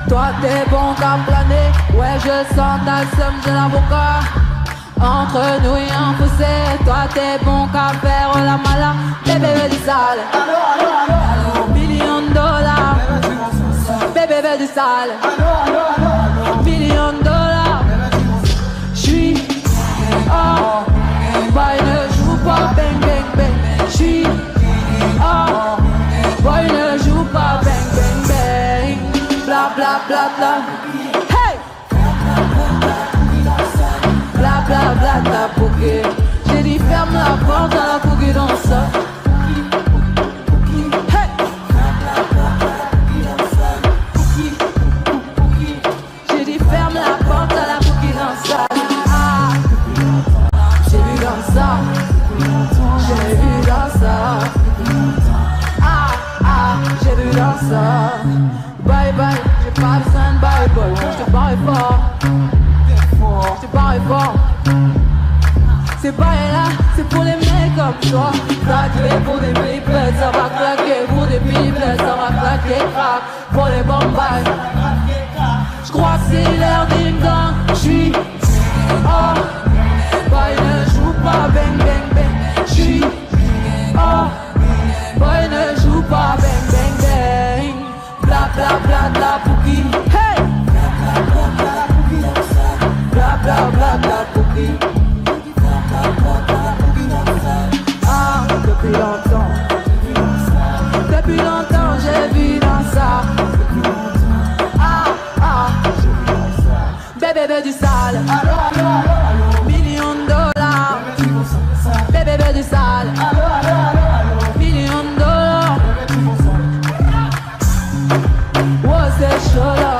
Toi t'es bon qu'à planer, ouais je sens ta somme, j'ai l'avocat. Entre nous et un fossé, toi t'es bon qu'à faire la mala. Bébé du sale, million de dollars. Bébé du sale, million de dollars. J'suis boy ne joue pas bang bang bang. J'suis boy ne joue pas bang bang bang. Bla bla bla bla. Hey! Bla bla bla bla bouquet. J'ai dit ferme la porte à la bouquet dans ça. Hey! J'ai dit ferme la porte à la bouquet dans ça. Ah! J'ai vu dans ça. J'ai vu dans ça. Ah ah, j'ai vu dans ça. Bye bye, j'ai pas besoin de bye bye. J'te barre fort, j'te barre fort. C'est pas là, c'est pour les mecs comme toi. Claquer pour des pipelettes, ça va claquer pour des pipelettes, ça va claquer crack pour les bombailles. J'crois que c'est l'heure ding dong. J'suis boy ne joue pas bang bang bang. J'suis boy ne joue pas bang bang bang. Bla bla bla bla pouki. Hey! Bla bla bla bla pouki. Ah, depuis longtemps j'ai vu dans ça. Ah ah, bébé du sale. Million de dollars. Bébé du sale. Million de dollars. Oh c'est chaud là.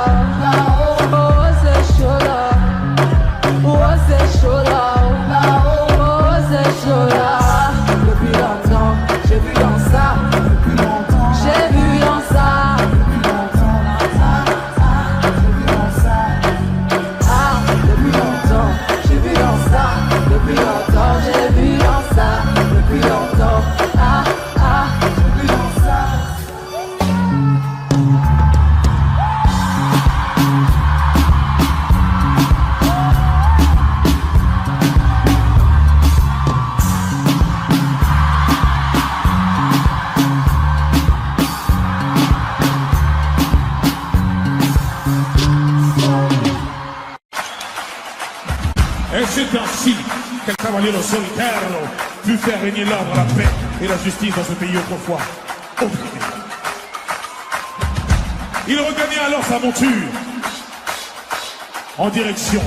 Oh c'est chaud là. Oh c'est chaud là. Oh c'est chaud là. Depuis longtemps j'ai vu dans ça. J'ai vu dans ça. Ah, depuis longtemps j'ai vu dans ça. Depuis longtemps j'ai vu dans ça. Depuis longtemps. Ah ah, j'ai vu dans ça. quel cavalier solitaire put faire régner l'ordre, la paix et la justice dans ce pays autrefois opprimé. Il regagnait alors sa monture en direction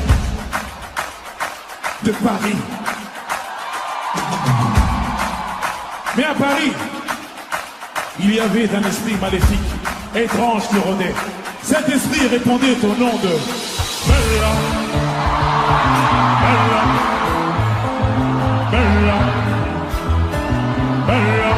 de Paris. Mais à Paris, il y avait un esprit maléfique, étrange qui rôdait. Cet esprit répondait au nom de Bella, Bella, Bella, Bella.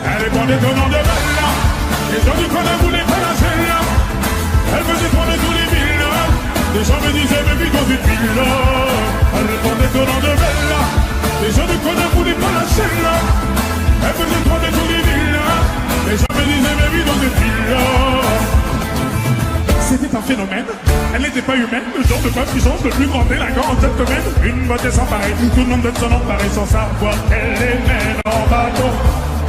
Elle répondait au nom de Bella. Les gens du coin ne voulaient pas la celle-là. Elle faisait prendre tous les villas. Les gens me disaient, mais vite dans une villa. Elle répondait au nom de Bella. Les gens du coin ne voulaient pas la celle-là. Elle faisait prendre tous les villas. Les gens me disaient, mais vite dans une villa. C'était un phénomène. Elle n'était pas humaine. Le genre de femme puissance, le plus grand délinquant en cette domaine. Une beauté sans pareil. Tout le monde donne son nom pareil sans savoir qu'elle est mène en bateau.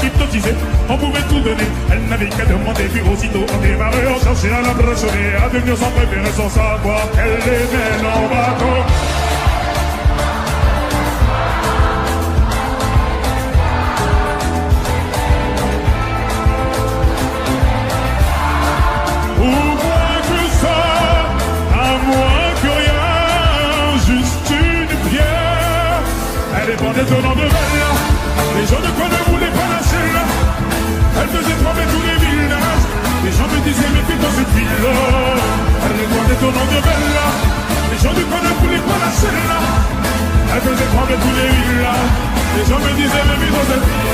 Hypnotisée, on pouvait tout donner. Elle n'avait qu'à demander, puis aussitôt on démarrait, on cherchait à l'impressionner, à devenir son préféré sans savoir qu'elle les mène en bateau. Ou moins que ça, à moins que rien, juste une pierre. Elle dépendait au nom de Bella. Les gens ne connaissent voulaient pas la celle-là. Elle faisait trembler tous les villages. Les gens me disaient, mais vite dans cette ville-là. Elle répondait au nom de Bella. Les gens ne voulaient pas la celle-là. Elle faisait trembler tous les villages. Les gens me disaient, mais vite dans cette ville.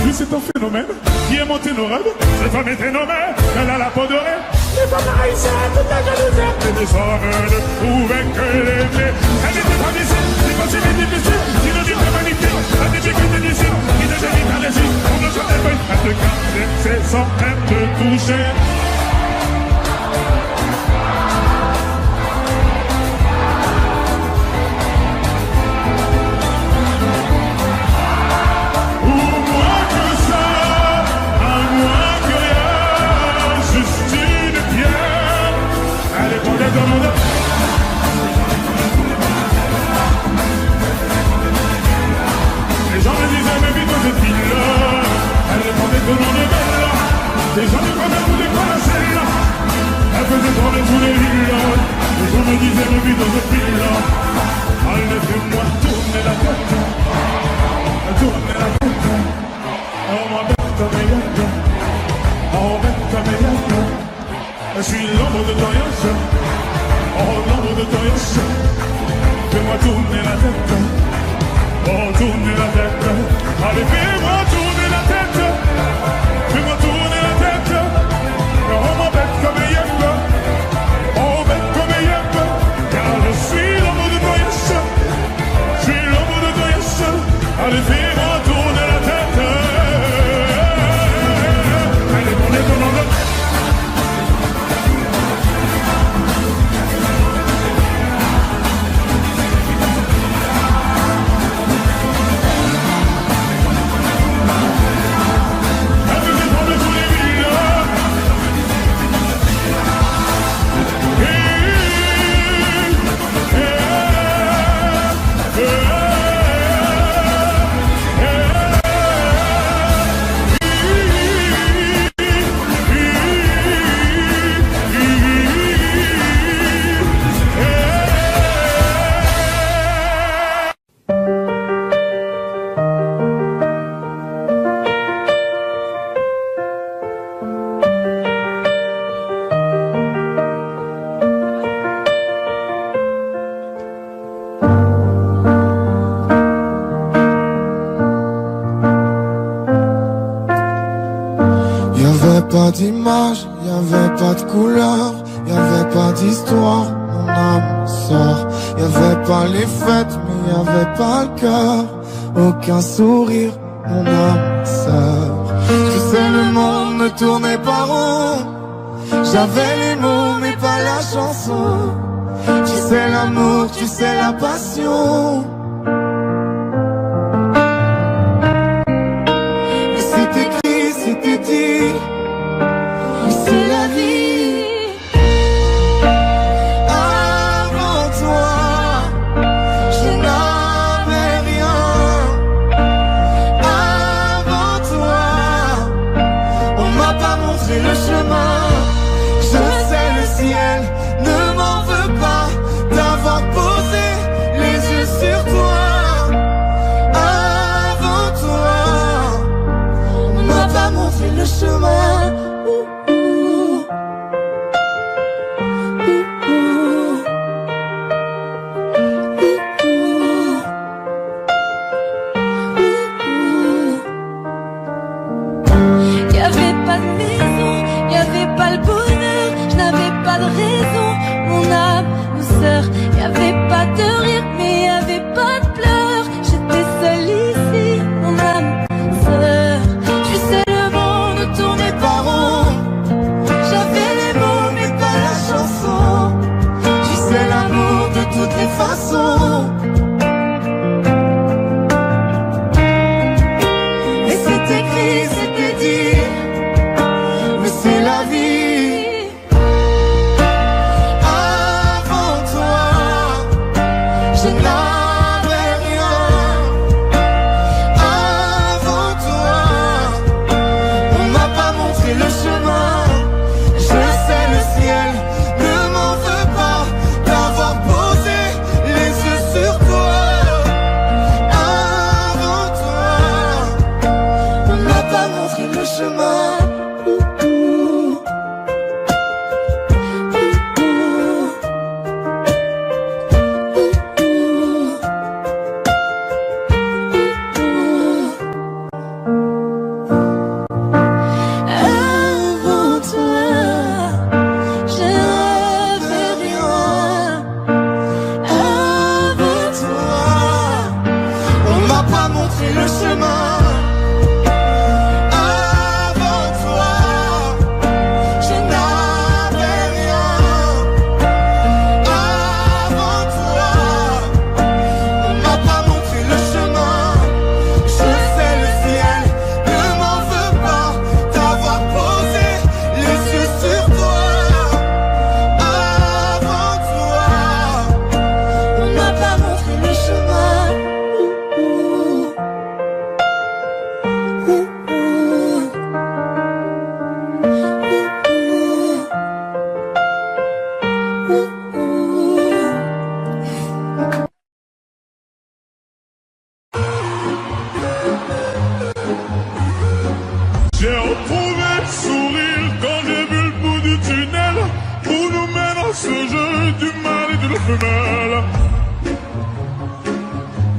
Lui, c'est un phénomène qui est monté nos rêves. Cette femme était nommée, elle a la peau dorée. Les femmes haïtiennes, toute la jalousie. Et des hommes ne pouvaient que l'aimer. Elle était travissée, c'est facile et difficile. Synonyme d'humanité, la difficulté d'ici. Qui ne gêne pas les yeux, on ne chantait pas. Elle te caressait sans même te toucher. Les gens me disaient, mais vite dans cette ville-là. Elle répondait au nom de Bella. Les gens ne voulaient pas la celle-là. Elle faisait tourner tous les villas. Les gens me disaient, mais vite dans cette ville-là. Allez, fais-moi tourner la tête. Tourner la tête. Oh, ma bête, comme elle est. Oh, bête, comme elle est. Je suis l'ombre de ton yos. Oh, l'ombre de ton yos. Fais-moi tourner la tête. Oh, tourner la tête. Allez, fais-moi tourner la tête. Fais-moi tourner la tête. Oh, ma bête comme elle est. Oh, bête comme elle est. Car je suis l'ombre de ton yos. Je suis l'ombre de ton yos. Allez, fais-moi tourner la tête. Allez, tournez ton nom de... Pas d'image, y'avait pas de couleur, y'avait pas d'histoire, mon âme sort. Y'avait pas les fêtes, mais y'avait pas le cœur, aucun sourire, mon âme sœur. Je sais le monde ne tournait pas rond, j'avais les mots mais pas la chanson. Tu sais l'amour, tu sais la passion. Mais si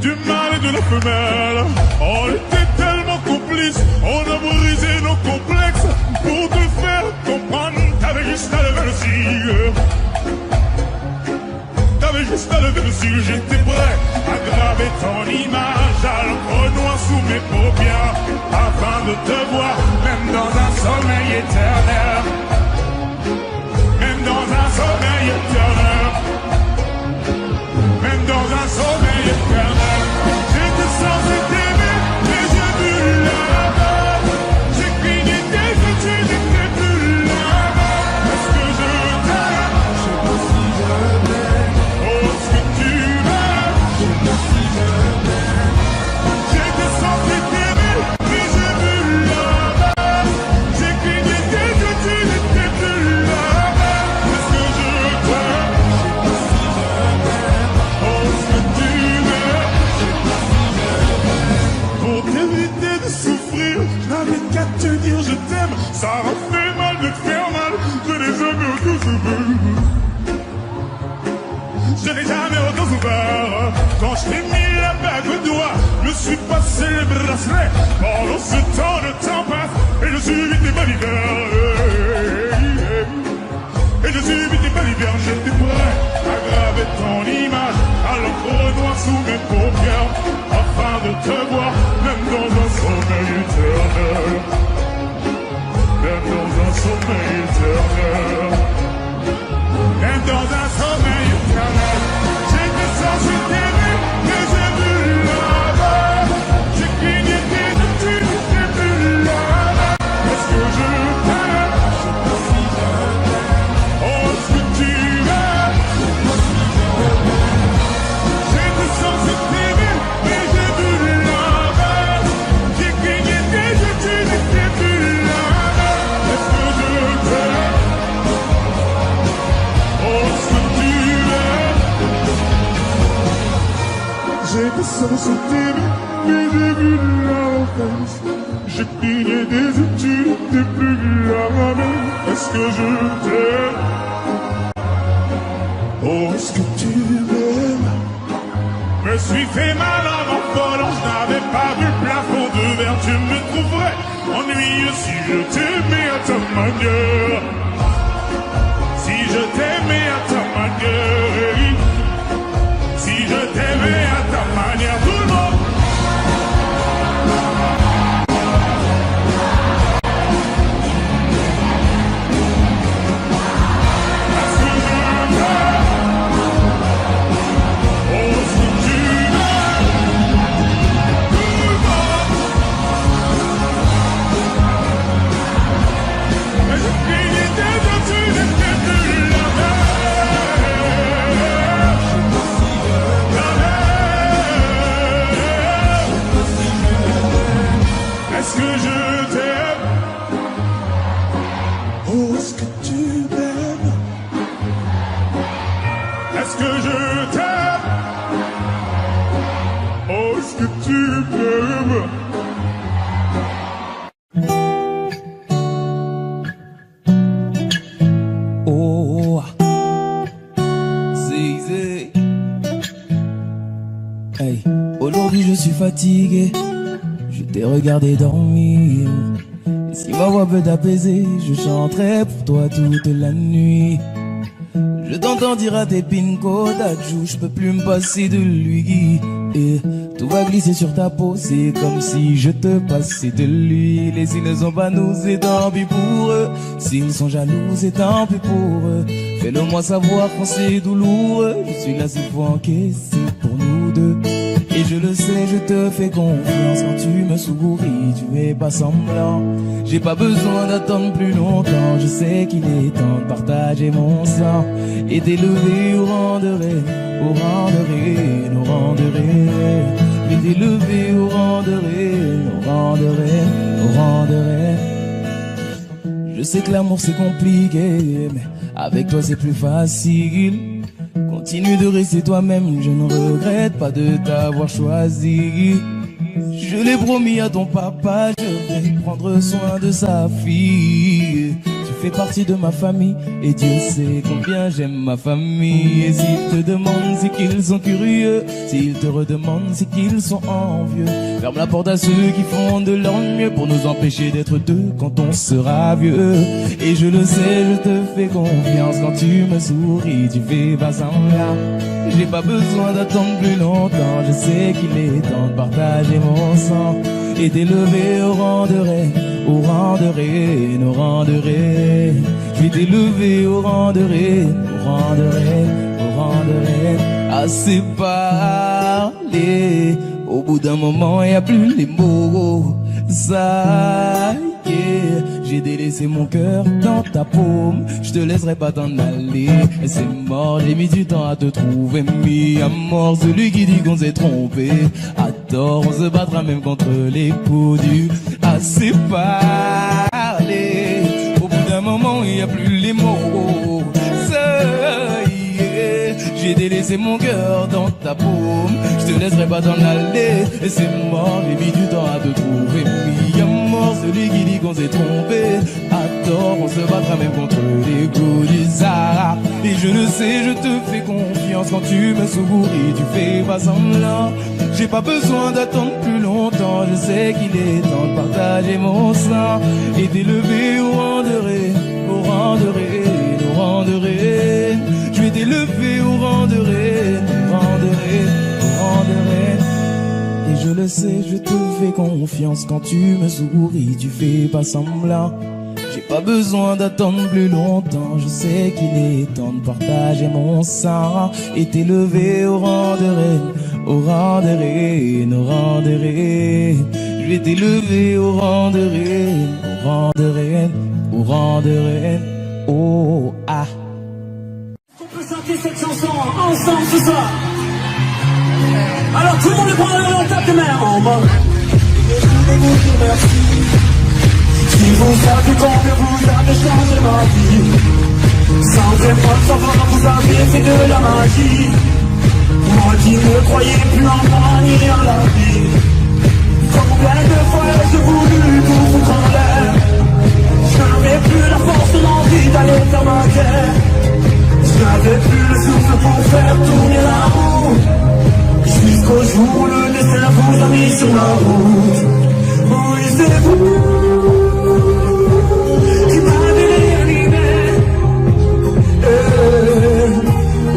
du mâle et de la femelle. On était tellement complices, on a brisé nos complexes pour te faire comprendre. T'avais juste à lever le cire. T'avais juste à lever le cire. J'étais prêt à graver ton image à l'encre noire sous mes paupières, afin de te voir, même dans un sommeil éternel. Même dans un sommeil éternel. Même dans un sommeil éternel. J'étais censé t'aimer, mais j'ai vu là-bas. J'ai cligné tes yeux, tu n'étais plus là-bas. Est-ce que je t'aime? Je sais pas si je t'aime. Oh, est-ce que tu m'aimes? Je sais pas si je t'aime. J'étais censé t'aimer, mais j'ai vu là-bas. J'ai cligné tes yeux, tu n'étais plus là-bas. Est-ce que je t'aime? Je sais pas si je t'aime. Oh, est-ce que tu m'aimes? Je sais pas si je t'aime. Pour t'éviter de souffrir, je n'avais qu'à te dire je t'aime. Ça m'a fait mal de te faire mal. Je n'ai jamais autant souffert. Je n'ai jamais autant souffert. Quand je t'ai mis la bague au doigt, je me suis passé le bracelet. Pendant ce temps, le temps passe et je subis tes balivernes. Et je subis tes balivernes. J'étais prêt à graver ton image à l'encre noire sous mes paupières, afin de te voir, même dans un sommeil éternel. Même dans un sommeil éternel. Même dans un sommeil éternel. J'étais censé t'aimer, mais j'ai vu là-bas. J'ai cligné tes yeux, tu n'étais plus là-bas. Est-ce que je t'aime? Je sais pas si je t'aime. Oh, est-ce que tu m'aimes? Je sais pas si je t'aime. J'étais censé t'aimer, mais j'ai vu là-bas. J'ai cligné tes yeux, tu n'étais plus là-bas. Est-ce que je t'aime? Oh, est-ce que tu m'aimes? J'étais censé t'aimer, mais j'ai vu l'enfance. J'ai cligné des yeux, tu n'étais plus là-bas. Est-ce que je t'aime? Oh, est-ce que tu m'aimes? Me suis fait mal en m'envolant, je n'avais pas vu le plafond de verre. Tu me trouverais ennuyeux si je t'aimais à ta manière. Si je t'aimais à ta manière. Si je t'aimais à ta manière. Tout le monde. Est-ce que je t'aime? Oh, est-ce que tu m'aimes? Tout le monde. Mais j'ai cligné tes yeux, tu n'étais plus là-bas. Est-ce que je t'aime? Oh, est-ce que tu m'aimes? Est-ce que je t'aime? Oh, est-ce que tu m'aimes? Oh, Zé. Hey, aujourd'hui je suis fatigué. Je t'ai regardé dormir. Et si ma voix peut t'apaiser, je chanterai pour toi toute la nuit. Je t'entends dire à tes pinko d'adjou, je peux plus me passer de lui. Et tout va glisser sur ta peau, c'est comme si je te passais de l'huile. Et s'ils ne sont pas nous, c'est tant pis pour eux. S'ils sont jaloux, c'est tant pis pour eux. Fais-le moi savoir quand c'est douloureux. Je suis là s'il faut encaisser pour nous deux. Et je le sais, je te fais confiance. Quand tu me souris, tu es pas semblant. J'ai pas besoin d'attendre plus longtemps. Je sais qu'il est temps de partager mon sang et d'élever au rang de reine, au rang de reine, au rang de reine. Et d'élever au rang de reine, au rang de reine, au rang de reine. Je sais que l'amour c'est compliqué, mais avec toi c'est plus facile. Continue de rester toi-même, je ne regrette pas de t'avoir choisi. Je l'ai promis à ton papa, je vais prendre soin de sa fille. Tu fais partie de ma famille et Dieu sait combien j'aime ma famille. Et s'ils te demandent, c'est qu'ils sont curieux. S'ils te redemandent, c'est qu'ils sont envieux. Ferme la porte à ceux qui font de leur mieux pour nous empêcher d'être deux quand on sera vieux. Et je le sais, je te fais confiance quand tu me souris, tu fais pas semblant. J'ai pas besoin d'attendre plus longtemps, je sais qu'il est temps de partager mon sang et d'élever au rang de reine, au rang de reine, au rang de reine. Je vais t'élever au rang de reine, au rang de reine, au rang de reine. Assez parlé, au bout d'un moment y a plus les mots. Ça y est, j'ai délaissé mon cœur dans ta paume. Je te laisserai pas t'en aller. Et c'est mort, j'ai mis du temps à te trouver. Mis à mort celui qui dit qu'on s'est trompé. À tort, on se battra même contre les coups du assez parlé. Au bout d'un moment, il n'y a plus les mots. Ça y est, j'ai délaissé mon cœur dans ta paume. Je te laisserai pas t'en aller. Et c'est mort, j'ai mis du temps à te trouver. Mis à mort celui qui dit qu'on s'est trompé. À tort, on se battra même contre les coups du Sahara. Et je le sais, je te fais confiance quand tu me souris, tu fais pas semblant. J'ai pas besoin d'attendre plus longtemps, je sais qu'il est temps de partager mon sang et d'élever au rang de reine, au rang de reine, au rang de reine. Je vais t'élever au rang de reine, au rang de reine, au rang de reine. Et je le sais, je te fais confiance quand tu me souris, tu fais pas semblant. J'ai pas besoin d'attendre plus longtemps, je sais qu'il est temps de partager mon sang et t'élever au rang de reine, au rang de reine, au rang de reine. Je vais t'élever au rang de reine, au rang de reine, au rang de reine. Oh ah. On peut chanter cette chanson ensemble ce soir. Alors tout le monde le prend en tape de main en mode. Je voulais vous dire merci. Si vous savez combien vous avez changé ma vie. Sans vraiment savoir, vous avez fait de la magie. Moi qui ne croyais plus en moi ni en la vie. Combien de fois j'ai voulu tout foutre en l'air. Je n'avais plus la force, l'envie d'aller faire ma guerre. Je n'avais plus le souffle pour faire tourner la roue. Jusqu'au jour où le destin vous a mis sur la route. Oui, c'est vous qui m'avez réanimé.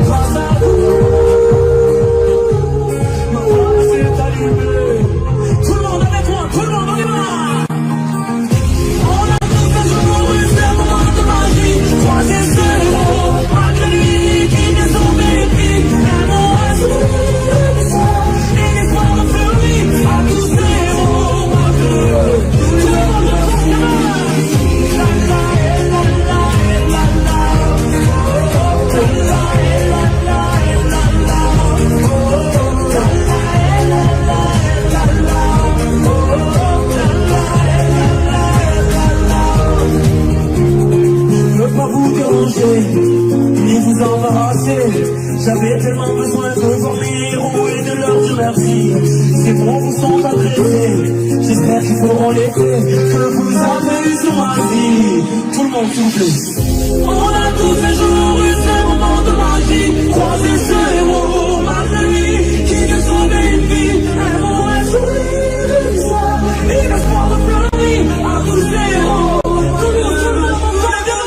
Grâce à vous, ma voix s'est allumée. Tout le monde avec moi, tout le monde, on y va. On a tous un jour eu ce moment de magie. Croisé ce héros, malgré lui qui vient sauver les filles. Un mot à et l'espoir de fleurir à tous ces héros, malgré eux. Tout le monde avec moi. La la la la la la. La la la la la la. Je ne veux pas vous déranger, ni vous embarrasser. J'avais tellement besoin de voir mes héros et de leur dire merci. Ces mots vous sont adressés, j'espère qu'ils feront l'effet que vous avez eu sur ma vie. Tout le monde s'il vous plaît. On a tous les jours eu ces moments de magie. Croiser ce héros, malgré lui, qui vient sauver une vie. Un mot, un sourire, et l'espoir de fleurir à tous ces héros. Tout le monde, on va dire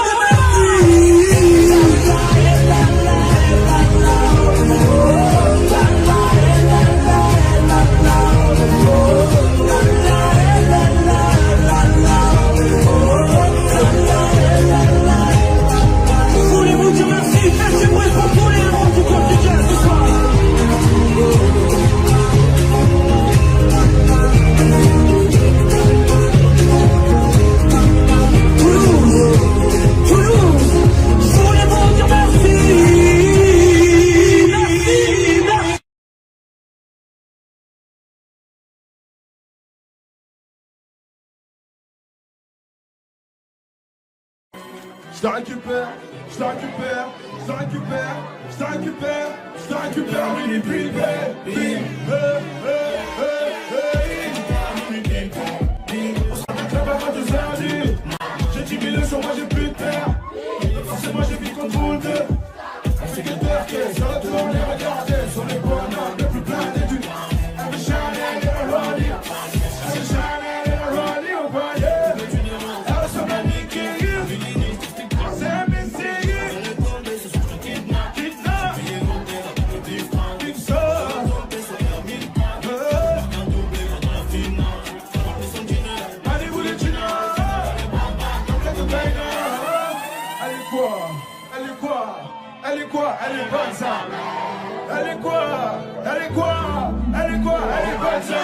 voulez-vous dire merci? Faites du bruit pour tous les héros du quotidien ce soir. Toulouse, voulez-vous dire merci? Merci, merci. Je te récupère, je te récupère, je te récupère, je te récupère, je te récupère, oui, et puis le on s'appelle la barre de Zerdi. J'ai 10 000 sur moi, j'ai plus de paix. Elle est bonne ça. Elle est quoi? Elle est quoi? Elle est quoi? Elle est bonne ça.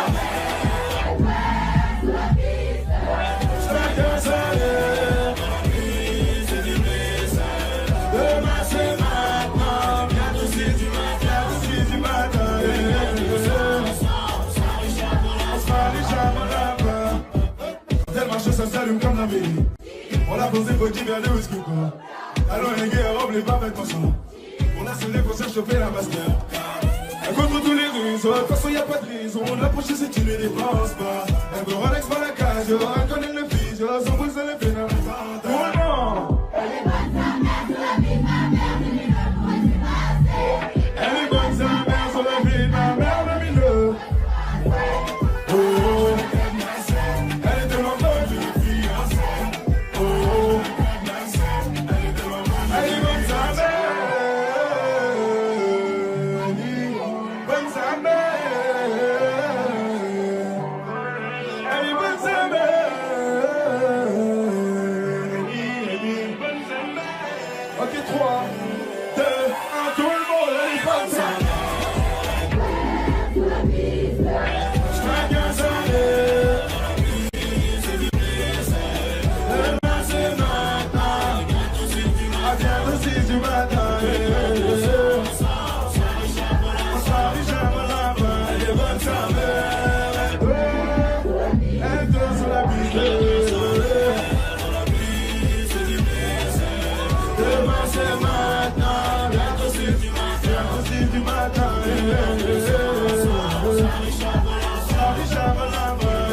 Chacun sa l'heure. Demain c'est maintenant. Bientôt c'est du matin. C'est du matin. On sera richard là-bas. Tellement chaud ça s'allume comme la vie. On l'a posé pour qu'il y ait de whisky quoi. Alors les gars, robe les pas avec mon son. On a sonné pour se choper la master. Contre tous les réseaux, de toute façon y'a pas de raison. L'approche si tu ne dépenses pas. Elle veut Rolex par la cage, elle connaît le physio. Son pouce dans les pénales. Pour le moment. Elle est bonne sa mère, sur la vie de ma mère, mais il ne pourrait pas assez. Elle est bonne sa mère, sur la vie de ma mère, mais il ne. Oh, elle est tellement bonne, je le fiancé. Oh, elle est tellement bonne, elle est bonne sa mère. Ok, 3, 2, 1, tout le monde, elle est bonne ça. Chacun sa l'heure. Demain c'est maintenant. À bientôt c'est du matin. On sera richard là-bas. Elle est bonne sa mère. Elle danse sur la piste. Demain c'est maintenant, bientôt c'est du matin, on sera richard là-bas.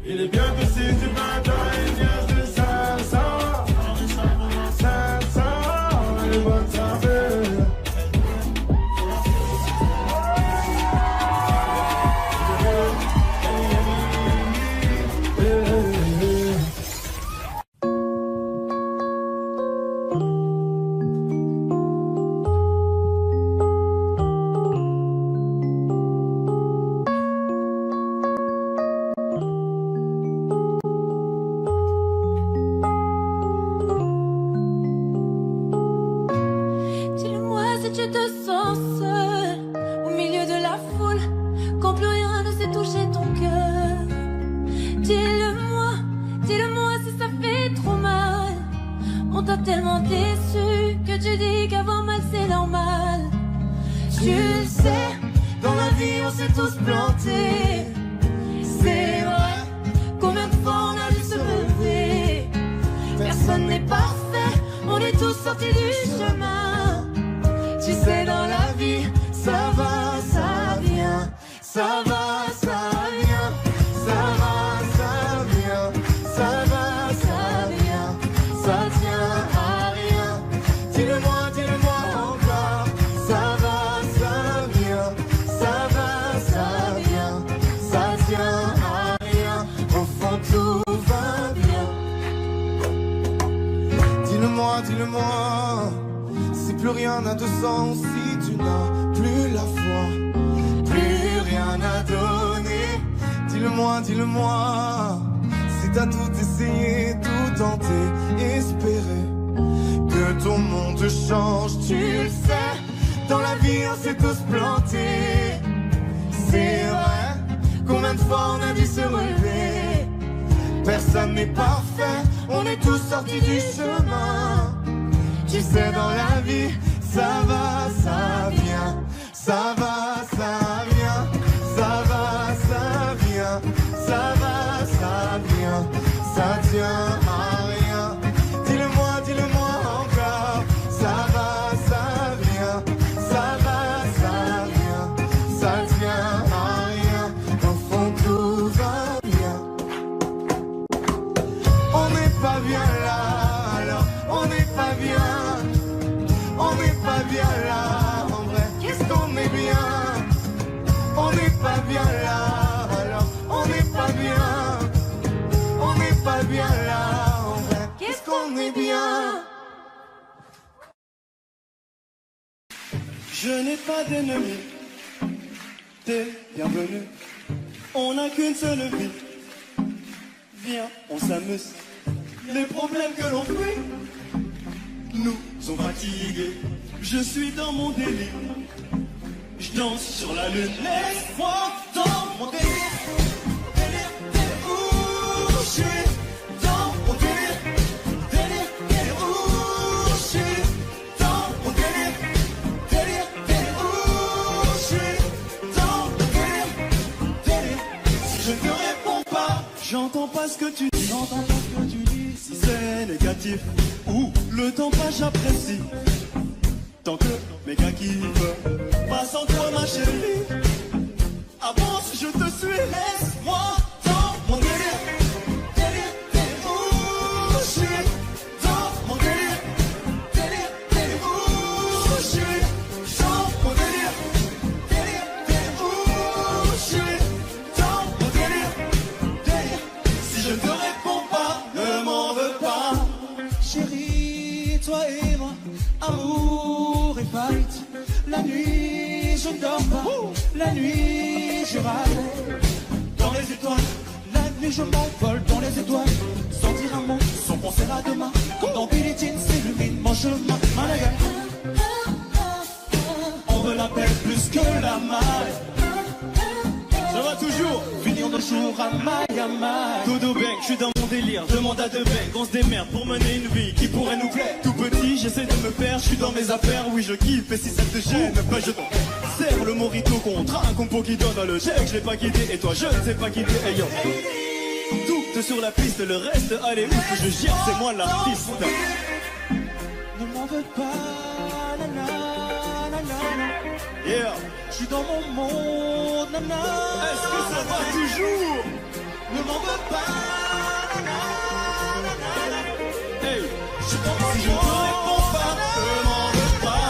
Il est bientôt 6 du matin, il vient de 500, elle est bonne sa mère. Tellement déçu que tu dis qu'avoir mal c'est normal. Tu le sais, dans la vie on s'est tous plantés. C'est vrai, combien de fois on a dû se relever. Personne n'est parfait, on est tous sortis du chemin. Tu sais dans la vie, ça va, ça vient. Ça va, ça vient. Ça va, ça vient. Ça va, ça vient. Ça tient à rien. Dis-le-moi encore. Ça va, ça vient. Ça va, ça vient. Ça tient à rien. Au fond tout va bien. Dis-le-moi. Si plus rien n'a de sens, si tu n'as plus la foi, plus rien à donner. Dis-le-moi. Si t'as tout essayé, tout tenté, espérer que ton monde change, tu le sais, dans la vie on s'est tous plantés. C'est vrai, combien de fois on a dû se relever. Personne n'est parfait, on est tous sortis du chemin. Tu sais dans la vie, ça va, ça vient. Ça va, ça vient. Ça va, ça vient. Ça va, ça vient. Ça tient à rien. Dis-le-moi encore. Ça va, ça vient. Ça va, ça vient. Ça tient à rien. Au fond tout va bien. On n'est pas bien là, alors on n'est pas bien. On n'est pas bien là, en vrai. Qu'est-ce qu'on est bien? On n'est pas bien là, alors on n'est pas bien. On n'est pas bien là, en vrai. Qu'est-ce qu'on est bien? Je n'ai pas d'ennemis, t'es bienvenu. On n'a qu'une seule vie. Viens, on s'amuse. Les problèmes que l'on fuit, nous ont fatigués. Je suis dans mon délire, je danse sur la lune. Laisse-moi dans mon délire, délire, délire, où je suis dans mon délire, délire, délire, où je suis dans mon délire, délire, délire, où je suis dans mon délire, délire. Si je ne te réponds pas, j'entends pas ce que tu dis, j'entends pas ce que tu dis. Si c'est négatif ou le temps passe, j'apprécie. Tant que mes gars kiffent, pas sans toi ma chérie. Avance, je te suis, laisse-moi dans mon délire. Délire, délire, où je suis dans mon délire. Délire, délire, où je suis dans mon délire. Délire, délire, où je suis dans mon délire. Délire, si je ne te réponds pas, ne m'en veux pas. Chérie, toi et moi, amour et fight. La nuit, je ne dors pas. La nuit, je râle. Dans les étoiles, la nuit, je m'envole dans les étoiles. Sentir un monde sans penser à demain. Comme dans Billie Jean, s'illumine mon chemin. Malaga. On veut la paix plus que la maille. Ça va toujours, finir nos jours à Miami. Dodo Bang, je suis dans mon délire, demande à deux becs, on se démerde pour mener une vie qui pourrait nous plaire. Tout petit, j'essaie de me faire, je suis dans mes affaires, oui je kiffe, et si ça te gêne, bah je t'en serre le morito contre un compo qui donne le chèque, je l'ai pas guidé, et toi je ne sais pas guider, hey yo. Tout sur la piste, le reste, allez où que je gère, c'est moi l'artiste. Ne m'en veux pas, nanana, nanana. Yeah. Je suis dans mon monde, nana. Est-ce que ça va toujours? Ne m'en veux pas, nana, nana. Hey, je suis dans mon monde. Si je ne te réponds pas, ne m'en veux pas.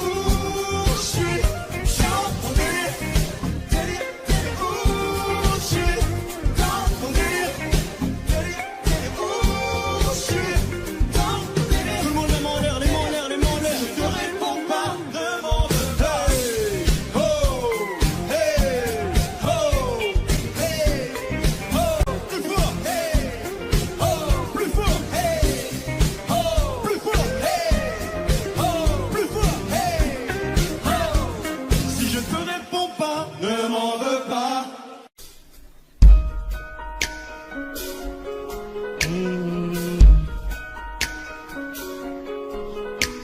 Où je suis dans mon délire, délire, délire. Où je suis dans mon délire, délire, délire. Où je suis dans mon délire. Tout le monde les mains en l'air, les mains en l'air, les mains en l'air. Je ne te réponds pas, ne m'en veux pas.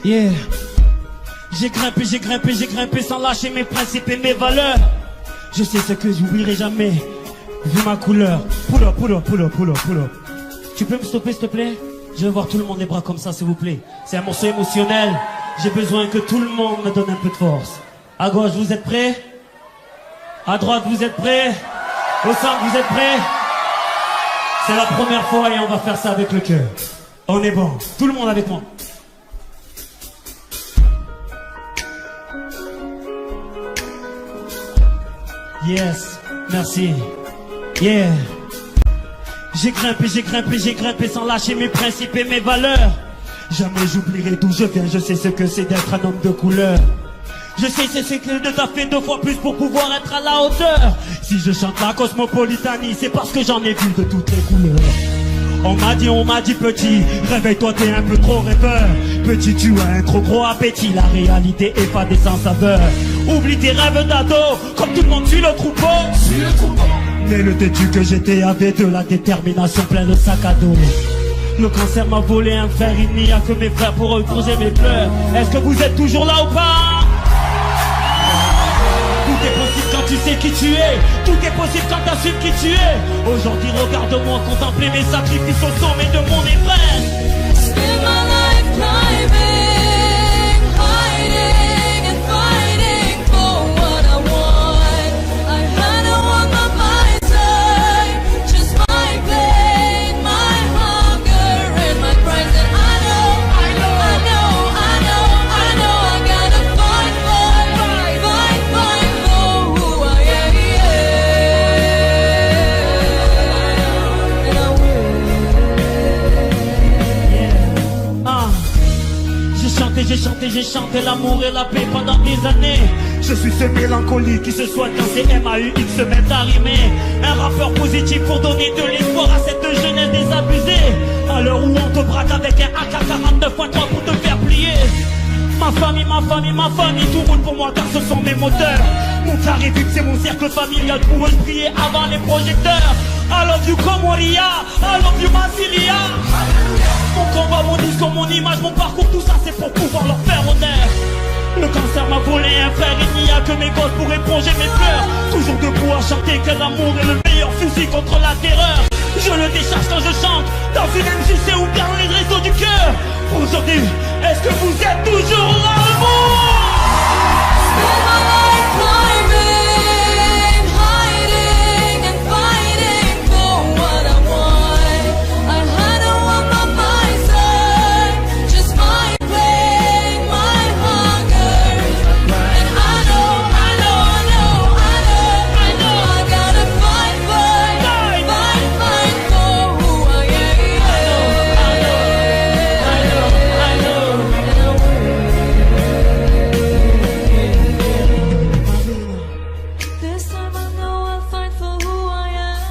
Yeah. J'ai grimpé sans lâcher mes principes et mes valeurs. Je sais ce que j'oublierai jamais, vu ma couleur. Pull up, pull up, pull up, pull up, pull up. Tu peux me stopper s'il te plaît? Je veux voir tout le monde les bras comme ça s'il vous plaît. C'est un morceau émotionnel. J'ai besoin que tout le monde me donne un peu de force. À gauche, vous êtes prêts? À droite, vous êtes prêts? Au centre, vous êtes prêts? C'est la première fois et on va faire ça avec le cœur. On est bon. Tout le monde avec moi. Yes, merci. Yeah. J'ai grimpé sans lâcher mes principes et mes valeurs. Jamais j'oublierai d'où je viens, je sais ce que c'est d'être un homme de couleur. Je sais c'est que de t'as fait 2 fois plus pour pouvoir être à la hauteur. Si je chante la cosmopolitanie, c'est parce que j'en ai vu de toutes les couleurs. On m'a dit petit, réveille-toi t'es un peu trop rêveur. Petit tu as un trop gros appétit, la réalité est pas des sans saveur. Oublie tes rêves d'ado, comme tout le monde suit le troupeau. Mais le têtu que j'étais avait de la détermination, plein de sac à dos. Le cancer m'a volé un frère, il n'y a que mes frères pour reposer mes pleurs. Est-ce que vous êtes toujours là ou pas? Tout est possible quand tu sais qui tu es. Tout est possible quand t'assumes qui tu es. Aujourd'hui regarde-moi contempler mes sacrifices au sommet de mon Everest. Spend my life climbing, hiding and fighting for what I want. I don't want my mindset, just my pain, my hunger and my cries. And I gotta fight for who I am. And I will. dansé, j'ai chanté l'amour et la paix pendant des années. Je suis ce mélancolique qui se souhaite quand ces MAUX se mettent à rimer. Un rappeur positif pour donner de l'espoir à cette jeunesse désabusée. À l'heure où on te braque avec un AK-49.3 pour te faire plier. Ma famille, tout roule pour moi car ce sont mes moteurs. Mon carré vite c'est mon cercle familial pour eux prier avant les projecteurs. I love you Komoria, I love you Massilia. Mon combat, mon discours, mon image, mon parcours, tout ça c'est pour pouvoir leur faire honneur. Le cancer m'a volé un frère, il n'y a que mes gosses pour éponger mes pleurs. Toujours debout à chanter que l'amour est le meilleur fusil contre la terreur. Je le décharge quand je chante, dans une MJC ou bien dans les réseaux du cœur. Aujourd'hui, est-ce que vous êtes toujours là, l'amour? Spend my life climbing, hiding and fighting for what I want. I don't want my mindset, just my pain, my hunger. And I know I gotta fight for who I am. This time I know I'll fight for who I am.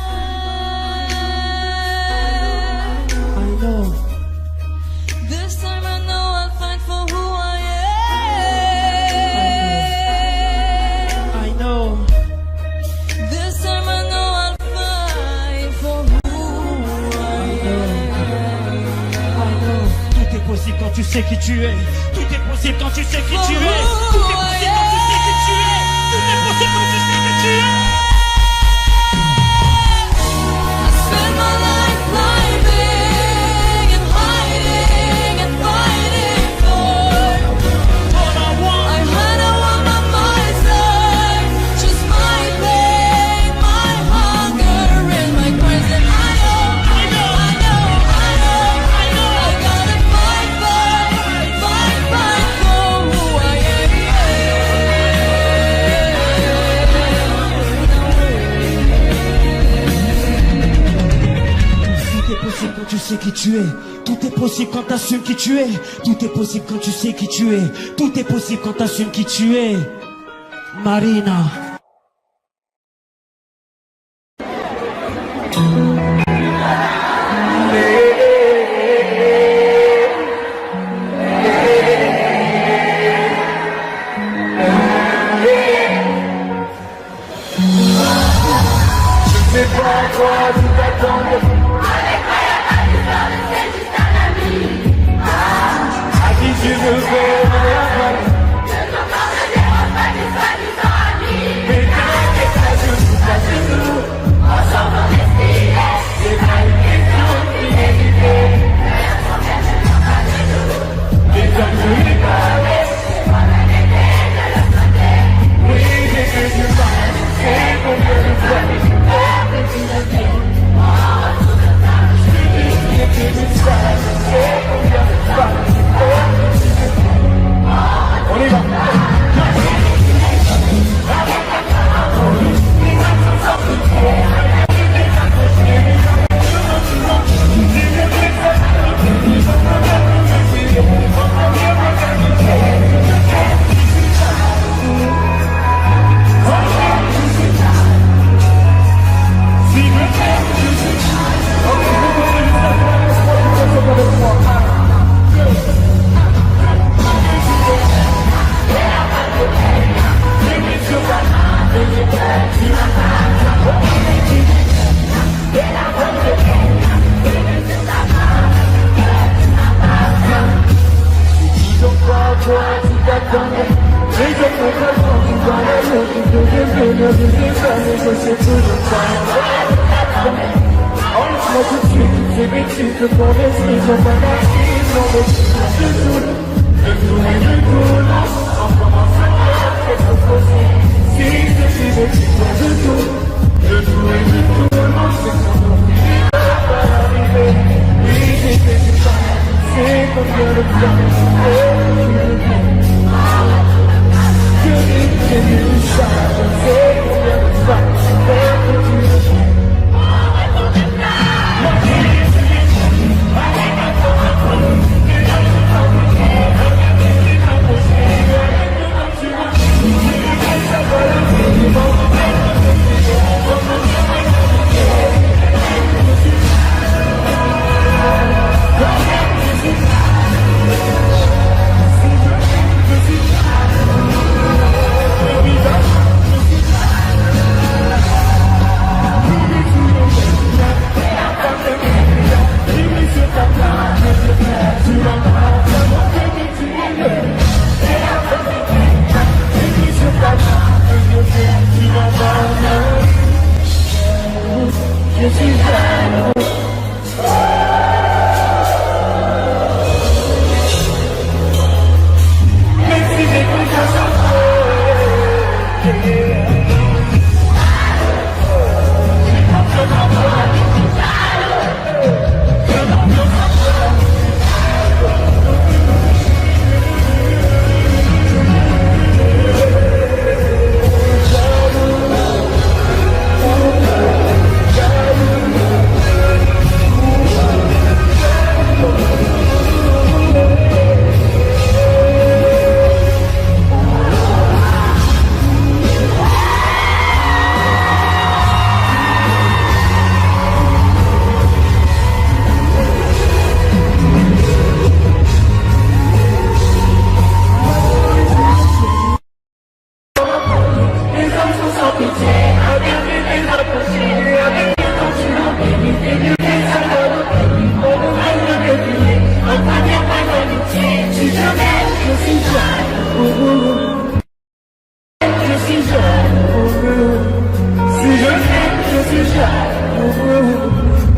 I know, This time I know I'll fight for who I am. I know. This time I know I'll fight for who I am. Tout est possible quand tu sais qui tu es. Tout est possible quand tu sais qui tu es. Tout est possible quand tu sais qui tu es. Tout est possible quand tu sais qui tu es. I spend my life climbing and hiding and fighting for All I want. I don't want my mindset, just my pain, my hunger and my crazy. I know. I gotta fight for who I am. Tout est possible quand tu sais qui tu es. Tout est possible quand t'assumes qui tu es. Tout est possible quand tu sais qui tu es. Tout est possible quand t'assumes qui tu es. Marina.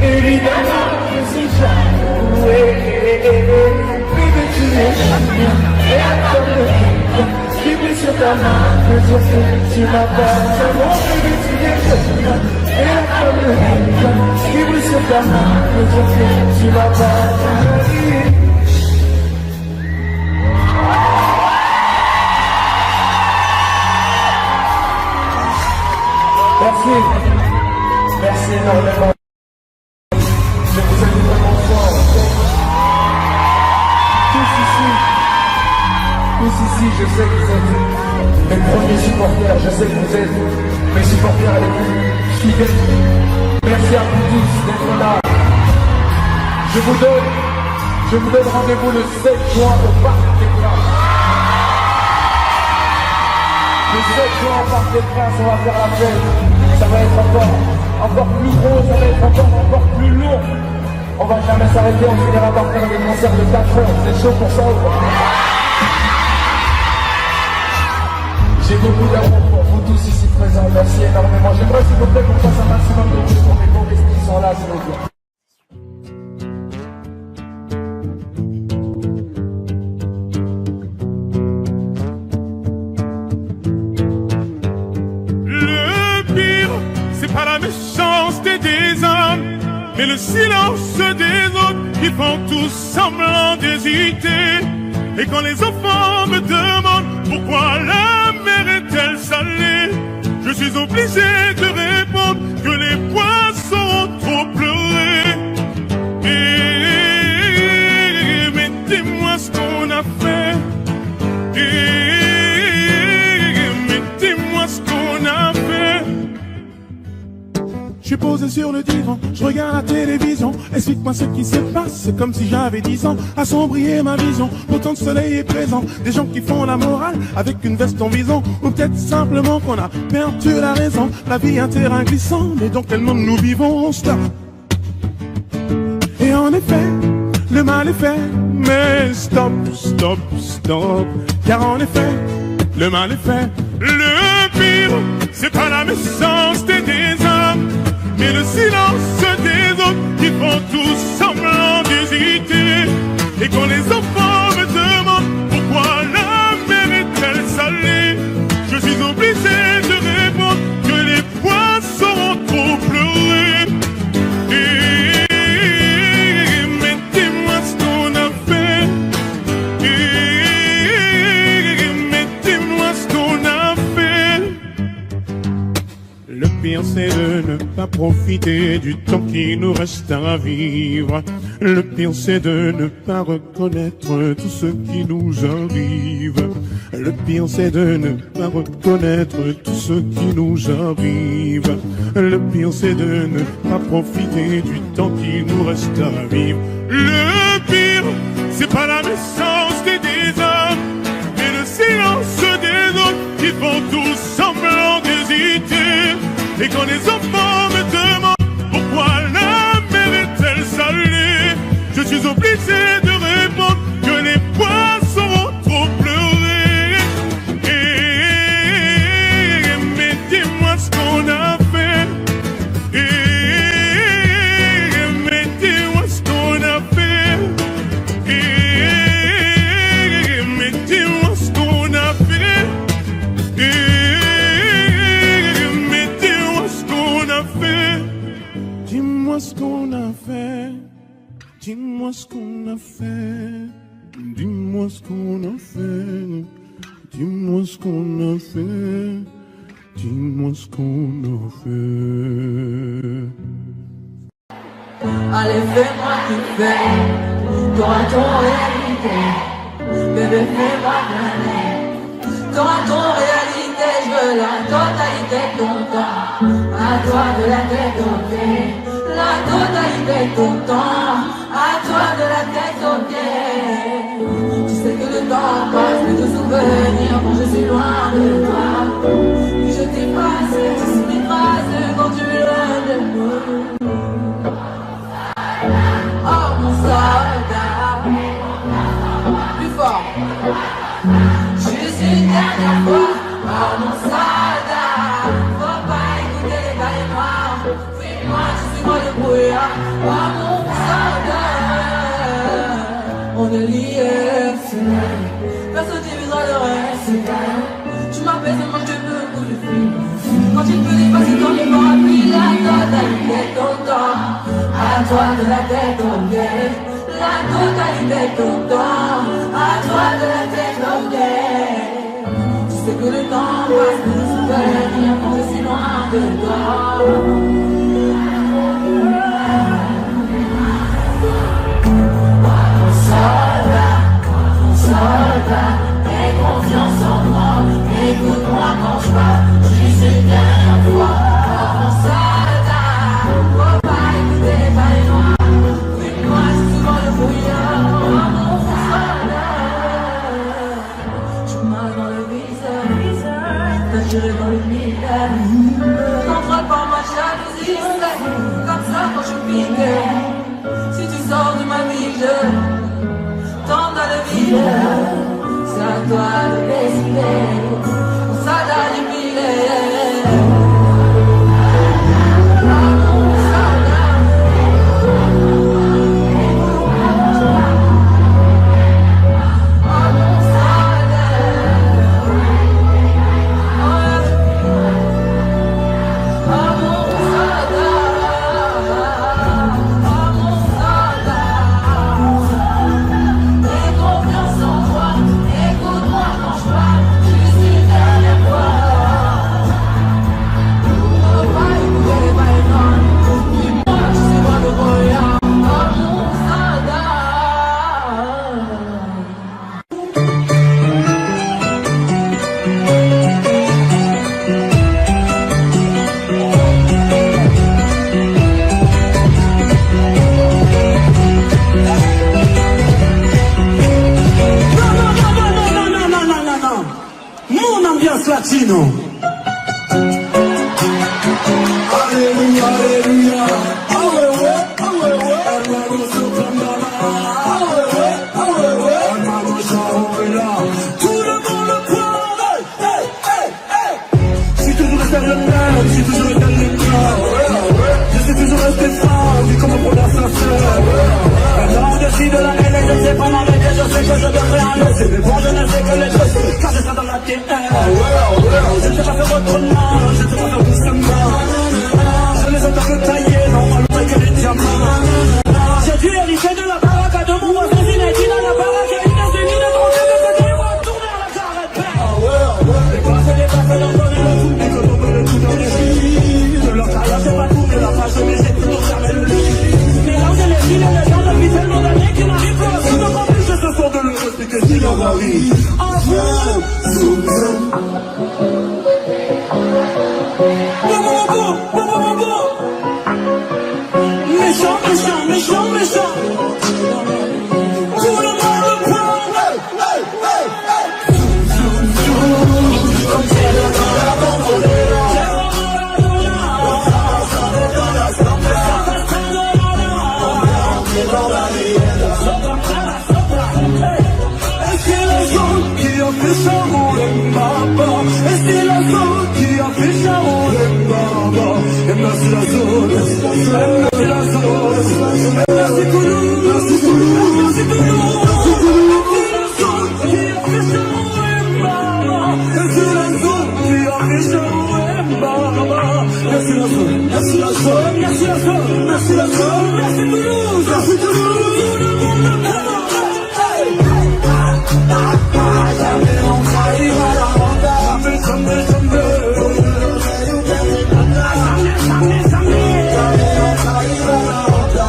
Évidemment, je suis jaloux. Bébé, tu es chien. Et attends le qui brille sur ta main, me dire que tu m'appartiens. Mon bébé, tu es chien. Et attends le qui brille sur ta main, me dire que tu m'appartiens. Merci. Merci énormément. Je vous aime vraiment fort. Tous ici, je sais que vous êtes mes premiers supporters. Je sais que vous êtes mes supporters les plus fidèles. Merci à vous tous d'être là. Je vous donne rendez-vous le 7 juin au Parc des Princes. Le 7 juin au Parc des Princes, on va faire la fête. Ça va être encore plus gros, ça va être encore plus lourd. On va jamais s'arrêter, on finira par faire des concerts de 4 heures. Vous êtes chaud pour ça ou pas? J'ai beaucoup d'amour pour vous tous ici présents, merci énormément. J'aimerais s'il vous plaît qu'on fasse un maximum de bruit pour mes choristes qui sont là, s'il vous plaît. Pas la méchanceté des hommes, mais le silence des autres qui font tous semblant d'hésiter. Et quand les enfants me demandent pourquoi la mer est-elle salée, je suis obligé de répondre que les poissons ont trop pleuré. Et mais dis-moi ce qu'on a fait. Mais dis-moi ce qu'on a fait. Je suis posé sur le divan, je regarde la télévision. Explique-moi ce qui se passe, c'est comme si j'avais 10 ans. Assombrir ma vision, pourtant le soleil est présent. Des gens qui font la morale avec une veste en bison. Ou peut-être simplement qu'on a perdu la raison. La vie est un terrain glissant, mais dans quel monde nous vivons? Stop. Et en effet, le mal est fait. Mais stop, stop, stop. Car en effet, le mal est fait. Le pire, c'est pas la méchanceté des hommes, mais le silence des autres qui font tous semblant d'hésiter. Et quand les enfants me demandent pourquoi la mer est-elle salée, je suis obligé de répondre que les poissons ont trop pleuré. Mais dis-moi ce qu'on a fait. Mais dis-moi ce qu'on a fait. Le pire c'est de ne pas profiter du temps qui nous reste à vivre. Le pire c'est de ne pas reconnaître tout ce qui nous arrive. Le pire c'est de ne pas reconnaître tout ce qui nous arrive. Le pire c'est de ne pas profiter du temps qui nous reste à vivre. Le pire c'est pas la méchanceté des hommes, mais le silence des autres qui font tous semblant d'hésiter. Et quand les enfants me demandent pourquoi la mer est-elle salée, je suis obligé de répondre que les poissons ont trop pleuré. Mais dis-moi ce qu'on a fait. Mais dis-moi ce qu'on a fait. Mais dis-moi ce qu'on a fait. Dis-moi ce qu'on a fait. Dis-moi ce qu'on a fait. Dis-moi ce qu'on a fait. Dis-moi ce qu'on a fait. Dis-moi ce qu'on a fait. Allez, fais-moi kiffer, t'auras ton réalité. Bébé, fais-moi planer, t'auras ton réalité. Je veux la totalité de ton temps, à toi de la tête aux pieds. La totalité de ton temps, à toi de la tête aux pieds. Tu sais que le temps passe, mais de souvenirs quand je suis loin de toi. Puis je t'efface, je suis mes traces quand tu es loin de moi. Oh mon soldat, plus fort. Juste une dernière fois. Oh mon soldat, faut pas écouter les balais noirs. Fuis-moi, je suis baisse, moi je veux que je fuis. Quand tu peux dépasser ton niveau, appuie la totalité tout le temps. À toi de la tête au pied, la totalité tout le temps. À toi de la tête au pied. Tu sais que le temps passe, que je souffre, rien quand je suis loin de toi. Soldat, aie confiance en moi, écoute-moi quand je parle, je suis derrière toi. Mon soldat, faut pas écouter les balles noires, fuis-moi, c'est souvent le brouillard. Mon soldat, je marche dans le viseur, t'as tiré dans le mille. N'entre pas ma jalousie, c'est comme ça quand je pique. Si tu sors de ma vie, je dans le vide, c'est à toi de décider, ça donne du filet. Latino. Aleluya, aleluya. Hermano Supramana. Hermano Shaola. Tout le monde parle. Hey, hey, hey. J'ai toujours resté le même, j'ai toujours été le même. Je suis toujours resté femme, vu comment pour la sincère. Maintenant je suis de la haine et je sais pas m'arrêter, je sais que je devrais en laisser. Mais bon, je ne sais que les choses, car j'ai ça dans la tête. Je ne sais pas faire autrement, je ne sais pas faire doucement. Je les entends tailler, non, on le que les diamants. J'ai dû hériter de la baraque de mon voisin Zinedine dans la baraque et une États-Unis de mon rêve, que je vais retourner à la carrette. Les classes et les classes leur donnent le tout, et que l'on me le tout dans les filles. De leur carrière, j'ai pas tourné la page, mais j'ai toujours fermé le lit. Mélanger les filles et les gens depuis tellement d'années qu'ils n'arrivent pas à se comprendre. Je ce soir de le respecter, si l'on va rire. Enfin, zoom, zoom. Méchant, méchant, méchant, méchant. Tout le monde parle. Hey, hey, hey. Zoom, zoom. Comme c'est le temps de la bandolera. Est-ce que la zone qui a fait ça roule baba? Est-ce que la zone qui a fait ça roule baba? Et merci la zone, merci la zone, merci Toulouse, merci Toulouse, merci Toulouse. C'est la zone qui a fait ça roule baba. C'est la zone qui a fait ça roule baba. Merci la zone, merci la zone, merci la zone, merci la zone, merci Toulouse, merci Toulouse. Tout le monde parle. Jamais on trahira la banda. Jamais, jamais, jamais. Jamais, jamais, jamais on trahira la banda.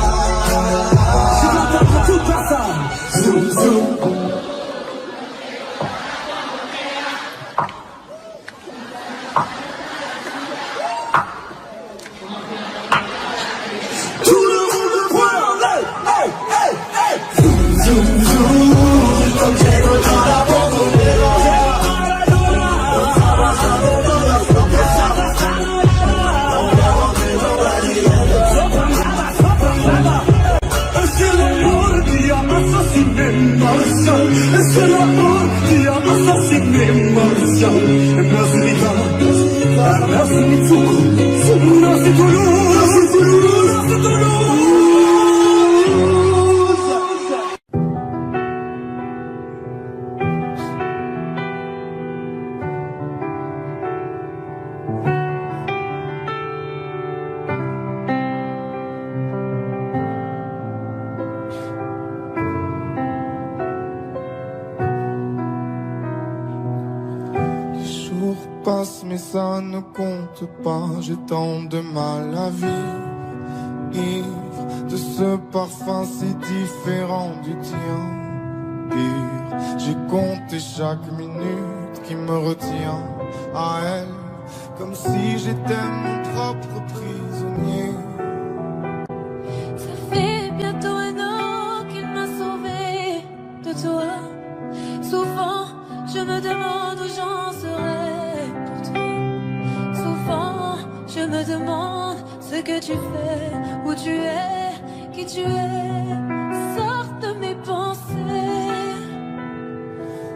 Je suis content pour tout ça. Zoom, zoom. Tout le monde parle. Hey, hey, hey. Zoom, zoom, zoom. Comme j'ai le temps d'abandonner. Est-ce que l'amour qui a assassiné Martial? Est-ce que l'amour qui a assassiné Martial? Merci Rita, merci Mitsouko, merci Toulouse, merci Toulouse, merci Toulouse. passe mais ça ne compte pas. J'ai tant de mal à vivre, ivre de ce parfum si différent du tien. Pire, j'ai compté chaque minute qui me retient à elle, comme si j'étais mon propre prisonnier. Ça fait bientôt un an qu'il m'a sauvé de toi. Souvent, je me demande où j'en serais pour toi. Souvent, je me demande ce que tu fais, où tu es, qui tu es. Sors de mes pensées.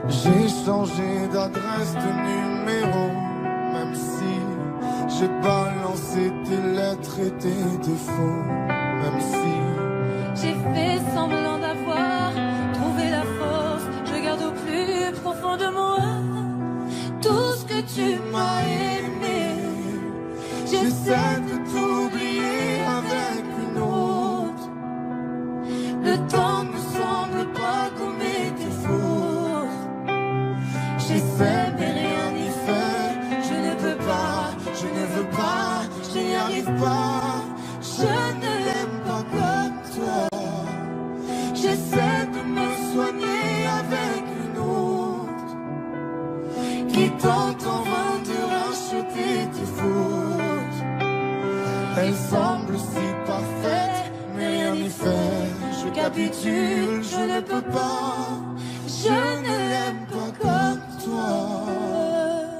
J'ai changé d'adresse, de numéro, même si j'ai balancé tes lettres et tes défauts. Même si j'ai fait semblant d'avoir trouvé la force, je garde au plus profond de moi tout ce que tu m'as aimé. J'essaie de t'oublier avec une autre. Le temps ne semble pas gommer tes fautes. J'essaie mais rien n'y fait. Je ne peux pas, je ne veux pas, je n'y arrive pas. Je ne l'aime pas comme toi. J'essaie de me soigner avec une autre qui tente en vain de racheter tes fautes. Elle semble si parfaite, mais rien n'y fait. Je capitule, je ne peux pas. Je ne l'aime pas comme toi.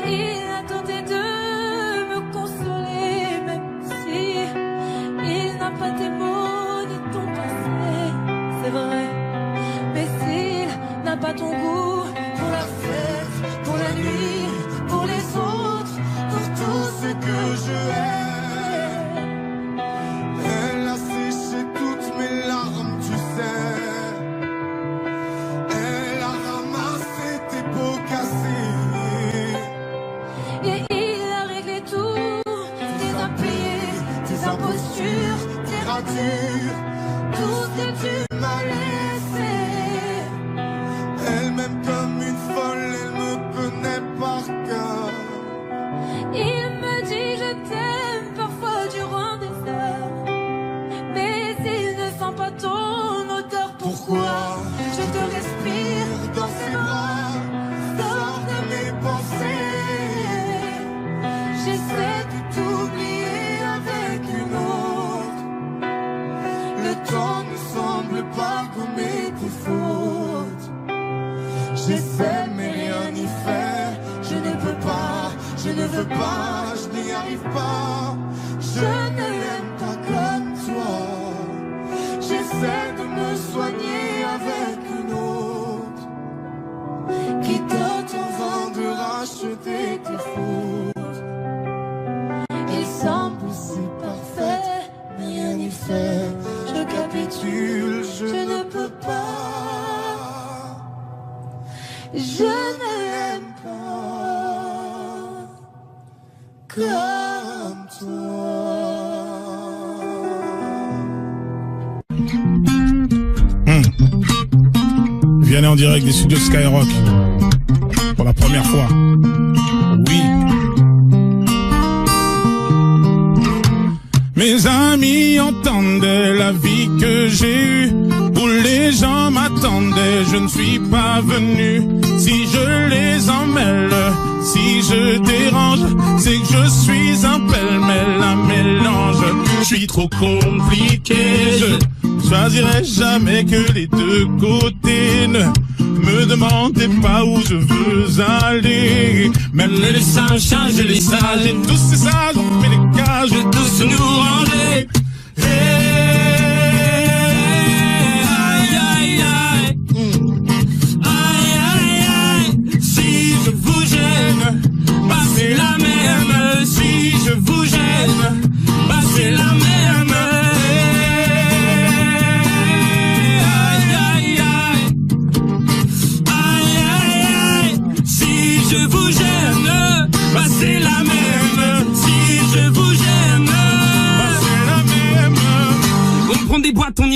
Il a tenté de me consoler, même si il n'a pas tes mots ni ton passé, c'est vrai. Mais s'il n'a pas ton goût pour la fête, pour la nuit, pour les autres, pour tout ce que je hais. elle a séché toutes mes larmes, tu sais. Elle a ramassé tes pots cassés. Et il a réglé tout, tes impayés, tes impostures, tes ratures, tout ce que tu m'as laissé. Elle m'aime comme une folle, elle me connaît par cœur. Il me dit je t'aime parfois durant des heures, mais il ne sent pas ton odeur. Pourquoi je te respire dans ses bras, sors de mes pensées. J'essaie de t'oublier avec une autre. Le temps ne semble pas gommer tes fautes. J'essaie mais rien n'y fait. Je ne peux pas, je ne veux pas, je n'y arrive pas. je ne l'aime pas comme toi. J'essaie de me soigner avec une autre Qui tente en vain de racheter tes fautes. il semble Si parfaite, mais rien n'y fait. je capitule, Je ne peux pas. Je ne l'aime pas comme toi. Vianney en direct des studios Skyrock. Pour la première fois. Oui. Mes amis entendaient la vie que j'ai eue, où les gens m'attendaient, je ne suis pas venu. Si je les emmêle, si je dérange, c'est que je suis un pêle-mêle, un mélange. Je suis trop compliqué, je choisirai jamais que les deux côtés. Ne me demandez pas où je veux aller. Même les singes changent les sages, et tous ces sages on fait les cages, et tous nous ranger. Aïe aïe aïe, aïe aïe aïe. Si je vous gêne, bah c'est la même. Si je vous gêne, bah c'est la même. Je vous gêne, bah c'est la même. Si je vous gêne, bah c'est la même.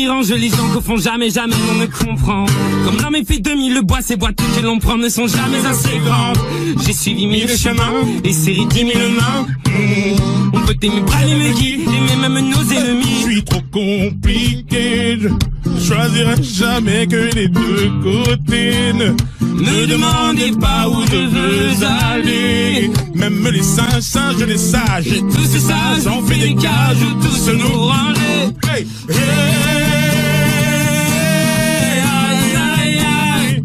dérange les gens qu'au fond jamais on ne comprend. Comme l'homme est fait 2000, le bois, ces boîtes que l'on prend ne sont jamais assez grandes. J'ai suivi 1000 chemins et serré 10 000 mains. On peut aimer bras et me guider, aimer même nos ennemis. Je suis trop compliqué, je choisirai jamais que les deux côtés. Ne demandez pas où je veux aller. Même les singes, les sages, tous ces sages ont fait des cages où tous nous ranger. Hey, hey, aïe, aïe, aïe.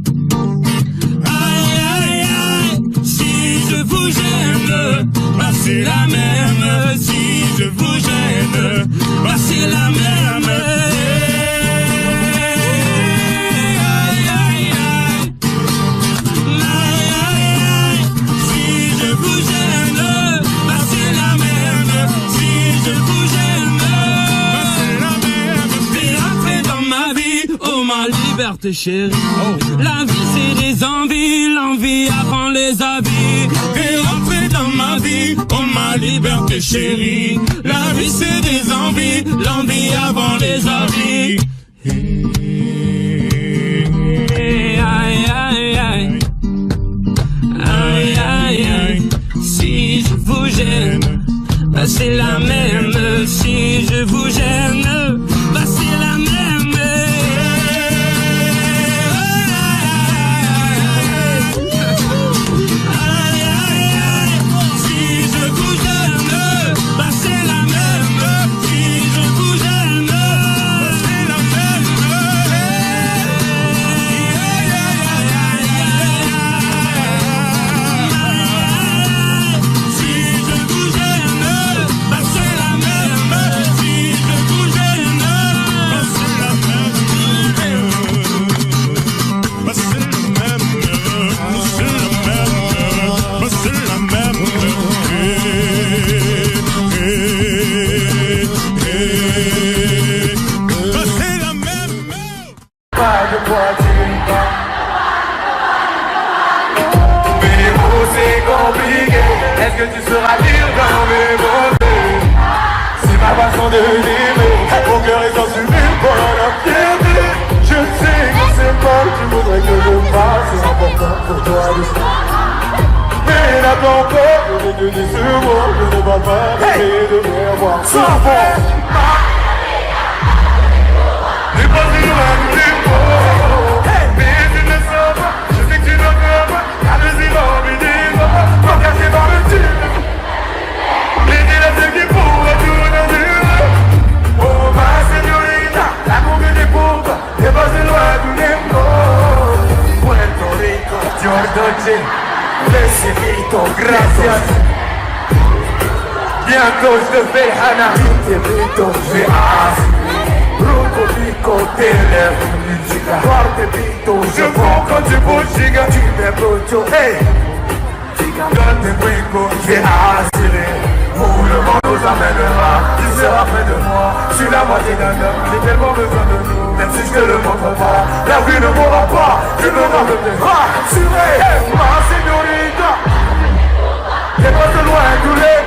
Aïe, aïe, aïe. Si je vous gêne, bah c'est la même. Si je vous gêne, bah c'est la même. Liberté chérie, la vie c'est des envies, l'envie avant les avis. t'es rentré dans ma vie, oh ma liberté chérie. La vie c'est des envies, l'envie avant les avis. Aïe aïe aïe, aïe aïe aïe. Si je vous gêne, bah c'est la même. Si je vous gêne, bah c'est la même. Est-ce que tu seras libre dans mes beautés? C'est ma façon de vivre. Mon cœur est consumé par la fierté. Je sais que c'est pas que tu voudrais que je fasse. C'est important pour toi de ça. Mais n'attends pas, je vais te décevoir. Je ne vais pas rêver de me revoir. Sans faire les passions à tous les mots. Mais tu ne sais pas, je sais que tu ne veux pas. Car je suis envie pas caché par le tube. Mais dis la ce qui pourra tout nature. Oh ma señorita, l'amour que j'ai pour toi est passé loin tous les mots. Puerto Rico, Giordoce, Besito, gracias. Bientôt je te fais le hana, te vito, j'ai hâte. Ruco, pico, téléphone, giga. Forte pito, je prends quand tu bouges, giga. Tu m'es brutto, hey. Quand tes bricots, j'ai assuré. Où le vent nous amènera, tu seras près de moi. Je suis la moitié d'un homme, j'ai tellement besoin de nous. Même si je te le montre pas, la vie ne m'aura pas. Tu me rappelleras, assuré, ma señorita. T'es pas de loin tous les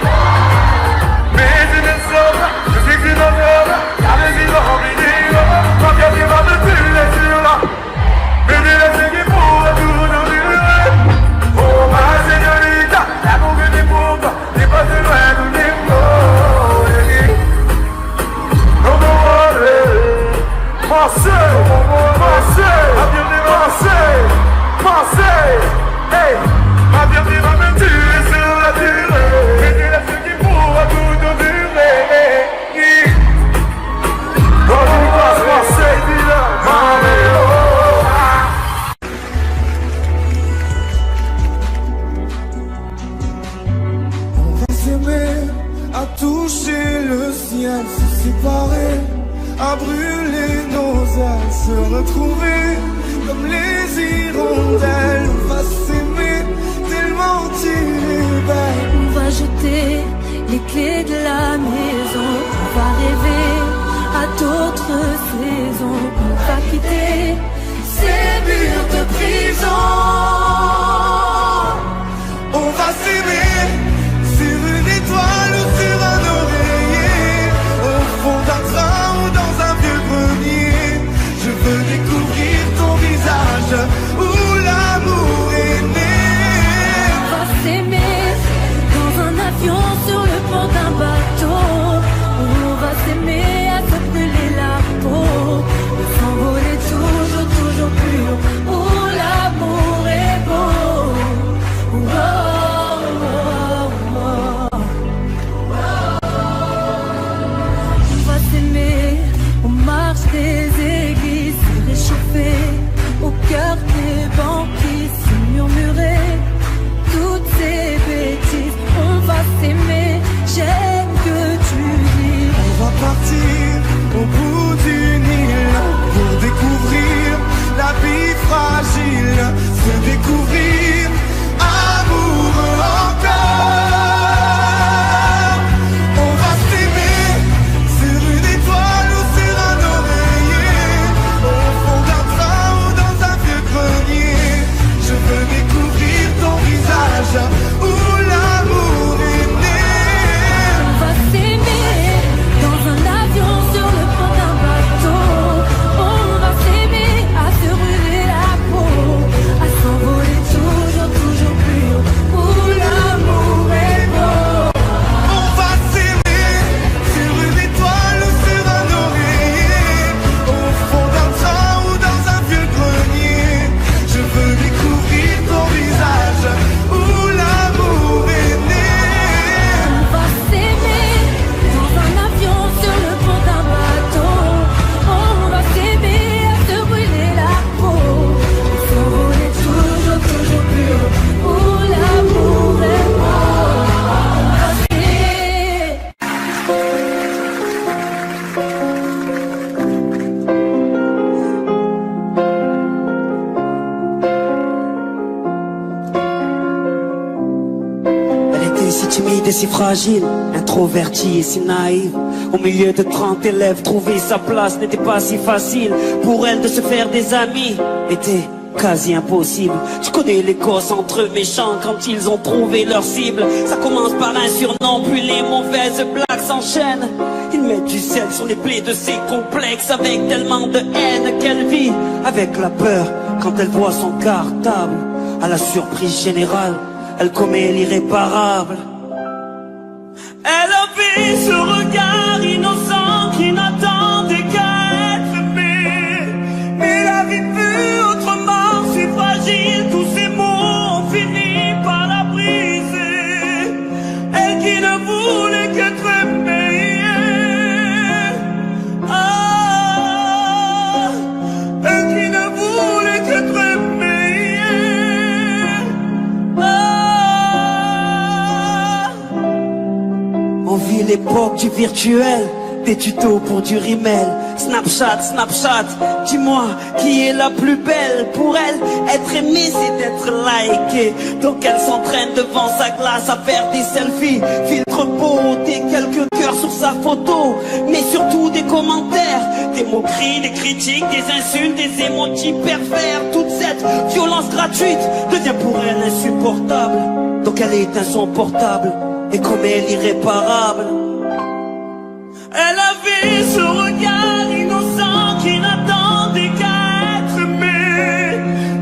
mais tu ne sauras, je sais que tu n'en auras. Car les îles ont oublié, quand il y a des vents de plus les sur là. Mais dis la ce qui pourra tout nous durer. Oh ma señorita, l'amour que j'ai pour toi n'est pas de loin tous les mots. Non, non, allez, Marseille, Marseille, Marseille, Marseille, fragile, se découvrir amoureux encore. On va s'aimer sur une étoile ou sur un oreiller, au fond d'un train ou dans un vieux grenier. Je veux découvrir ton visage où l'amour est né. On va s'aimer dans un avion sur le pont d'un bateau. On va s'aimer à se brûler la peau, à s'envoler toujours, toujours plus haut, où l'amour est beau. On va s'aimer sur une étoile ou sur un oreiller, au fond d'un train ou dans un vieux grenier. Je veux découvrir ton visage où l'amour est né. On va s'aimer dans un avion sur le pont d'un bateau. On va s'aimer à se brûler la peau, à s'envoler toujours, toujours plus haut, où l'amour est beau. On va s'aimer. Elle était si timide et si fragile, introvertie et si naïve. Au milieu de 30 élèves, trouver sa place n'était pas si facile. Pour elle de se faire des amis était quasi impossible. Tu connais les gosses entre eux méchants quand ils ont trouvé leur cible. Ça commence par un surnom, puis les mauvaises blagues s'enchaînent. Ils mettent du sel sur les plaies de ses complexes, avec tellement de haine qu'elle vit avec la peur quand elle voit son cartable. À la surprise générale, elle commet l'irréparable. Elle avait ce regard innocent qui n'attendait qu'à être aimé. Mais la vie fut autrement si fragile, tous ces mots ont fini par la briser. Elle qui ne voulait qu'être aimée. Ah, elle qui ne voulait qu'être aimée. On vit l'époque du virtuel, des tutos pour du rimel. Snapchat, Snapchat, dis-moi qui est la plus belle. Pour elle, être aimée c'est d'être likée. Donc elle s'entraîne devant sa glace à faire des selfies. Filtre beauté, quelques cœurs sur sa photo. Mais surtout des commentaires, des moqueries, des critiques, des insultes, des emojis pervers. Toute cette violence gratuite devient pour elle insupportable. Donc elle éteint son portable et commet l'irréparable. Elle avait ce regard innocent qui n'attendait qu'à être aimé.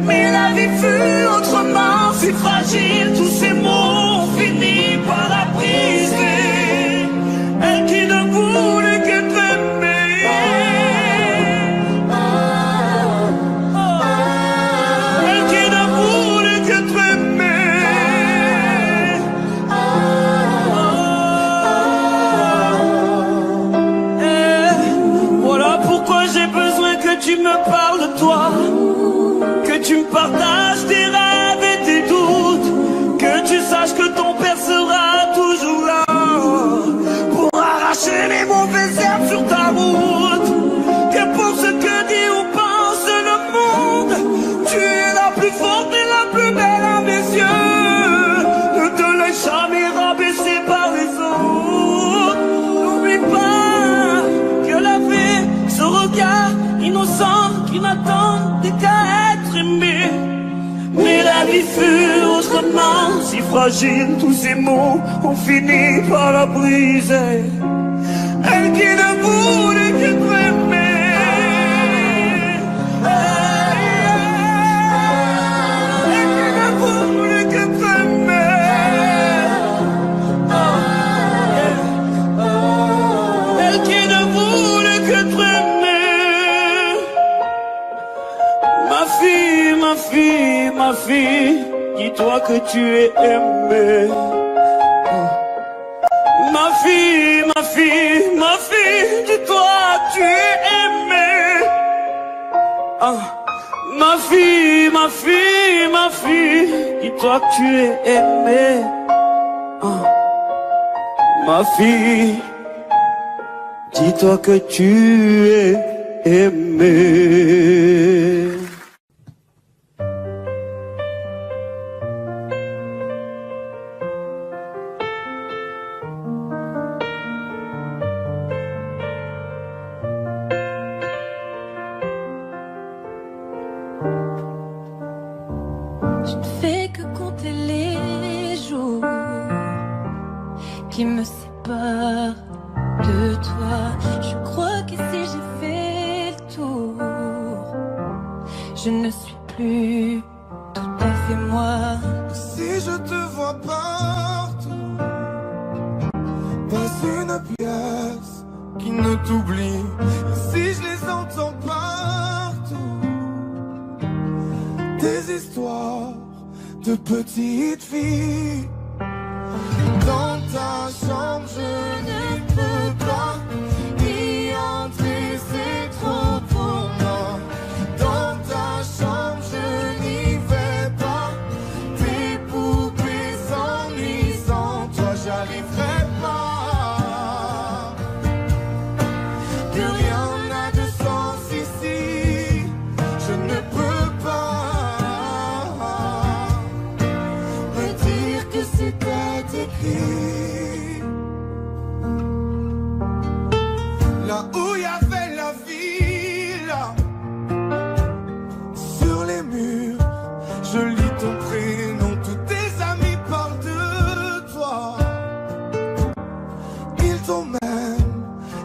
Mais la vie fut autrement si fragile, tous ces mots ont fini par la briser. Elle qui ne voulait qu'être aimée. Elle qui ne voulait qu'être aimée. J'ai besoin que tu me parles de toi, que tu me partages tes rêves et tes doutes, que tu saches que ton père sera toujours là pour arracher les mauvaises herbes sur ta route. Que pour ce que dit ou pense le monde, tu es la plus forte et la plus belle à mes yeux. Ne te laisse jamais rabaisser par les autres. N'oublie pas que la vie, ce regard innocent qui n'attendait qu'à être aimé. Mais la vie fut autrement si fragile, tous ces mots ont fini par la briser. Elle qui ne voulait qu'être aimée. Elle qui ne voulait qu'être aimée. Elle qui ne voulait qu'être aimée. Ma fille, ma fille, ma fille, dis-toi que tu es aimée. Ma fille, ma fille, ma fille, dis-toi que tu es aimée. Ma fille, ma fille, ma fille, dis-toi que tu es aimée. Ma fille, dis-toi que tu es aimée. Je ne fais que compter les jours qui me séparent de toi. Je crois qu'ici j'ai fait le tour. Je ne suis plus tout à fait moi. Si je te vois partout, pas une pièce qui ne t'oublie. Si je les entends partout, des histoires de petites filles. Dans ta chambre je ne peux pas y entrer, c'est trop pour moi. Dans ta chambre je n'y vais pas. Tes poupées s'ennuient, sans toi j'arriverai pas. Plus rien n'a de sens ici. Je ne peux pas me dire que c'était écrit. Là où il y avait la ville, sur les murs, je lis ton prénom. Tous tes amis parlent de toi. Ils t'ont même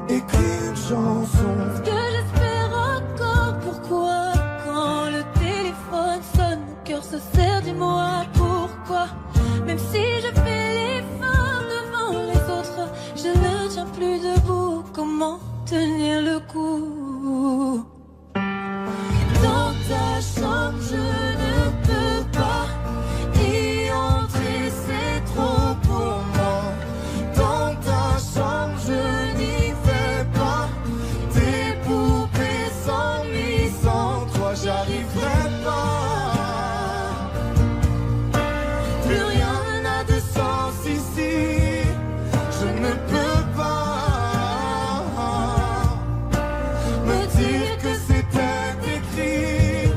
écrit une chanson. Ce que j'espère encore, pourquoi quand le téléphone sonne, mon cœur se serre, dis-moi pourquoi. Même si je fais l'effort devant les autres, je ne tiens plus debout. Comment tenir le coup? Dans ta chambre je ne peux pas y entrer, c'est trop pour moi. Dans ta chambre je n'y vais pas. Tes poupées s'ennuient, sans toi j'arriverai pas. Plus rien n'a de sens ici. Je ne peux pas me dire que c'était écrit.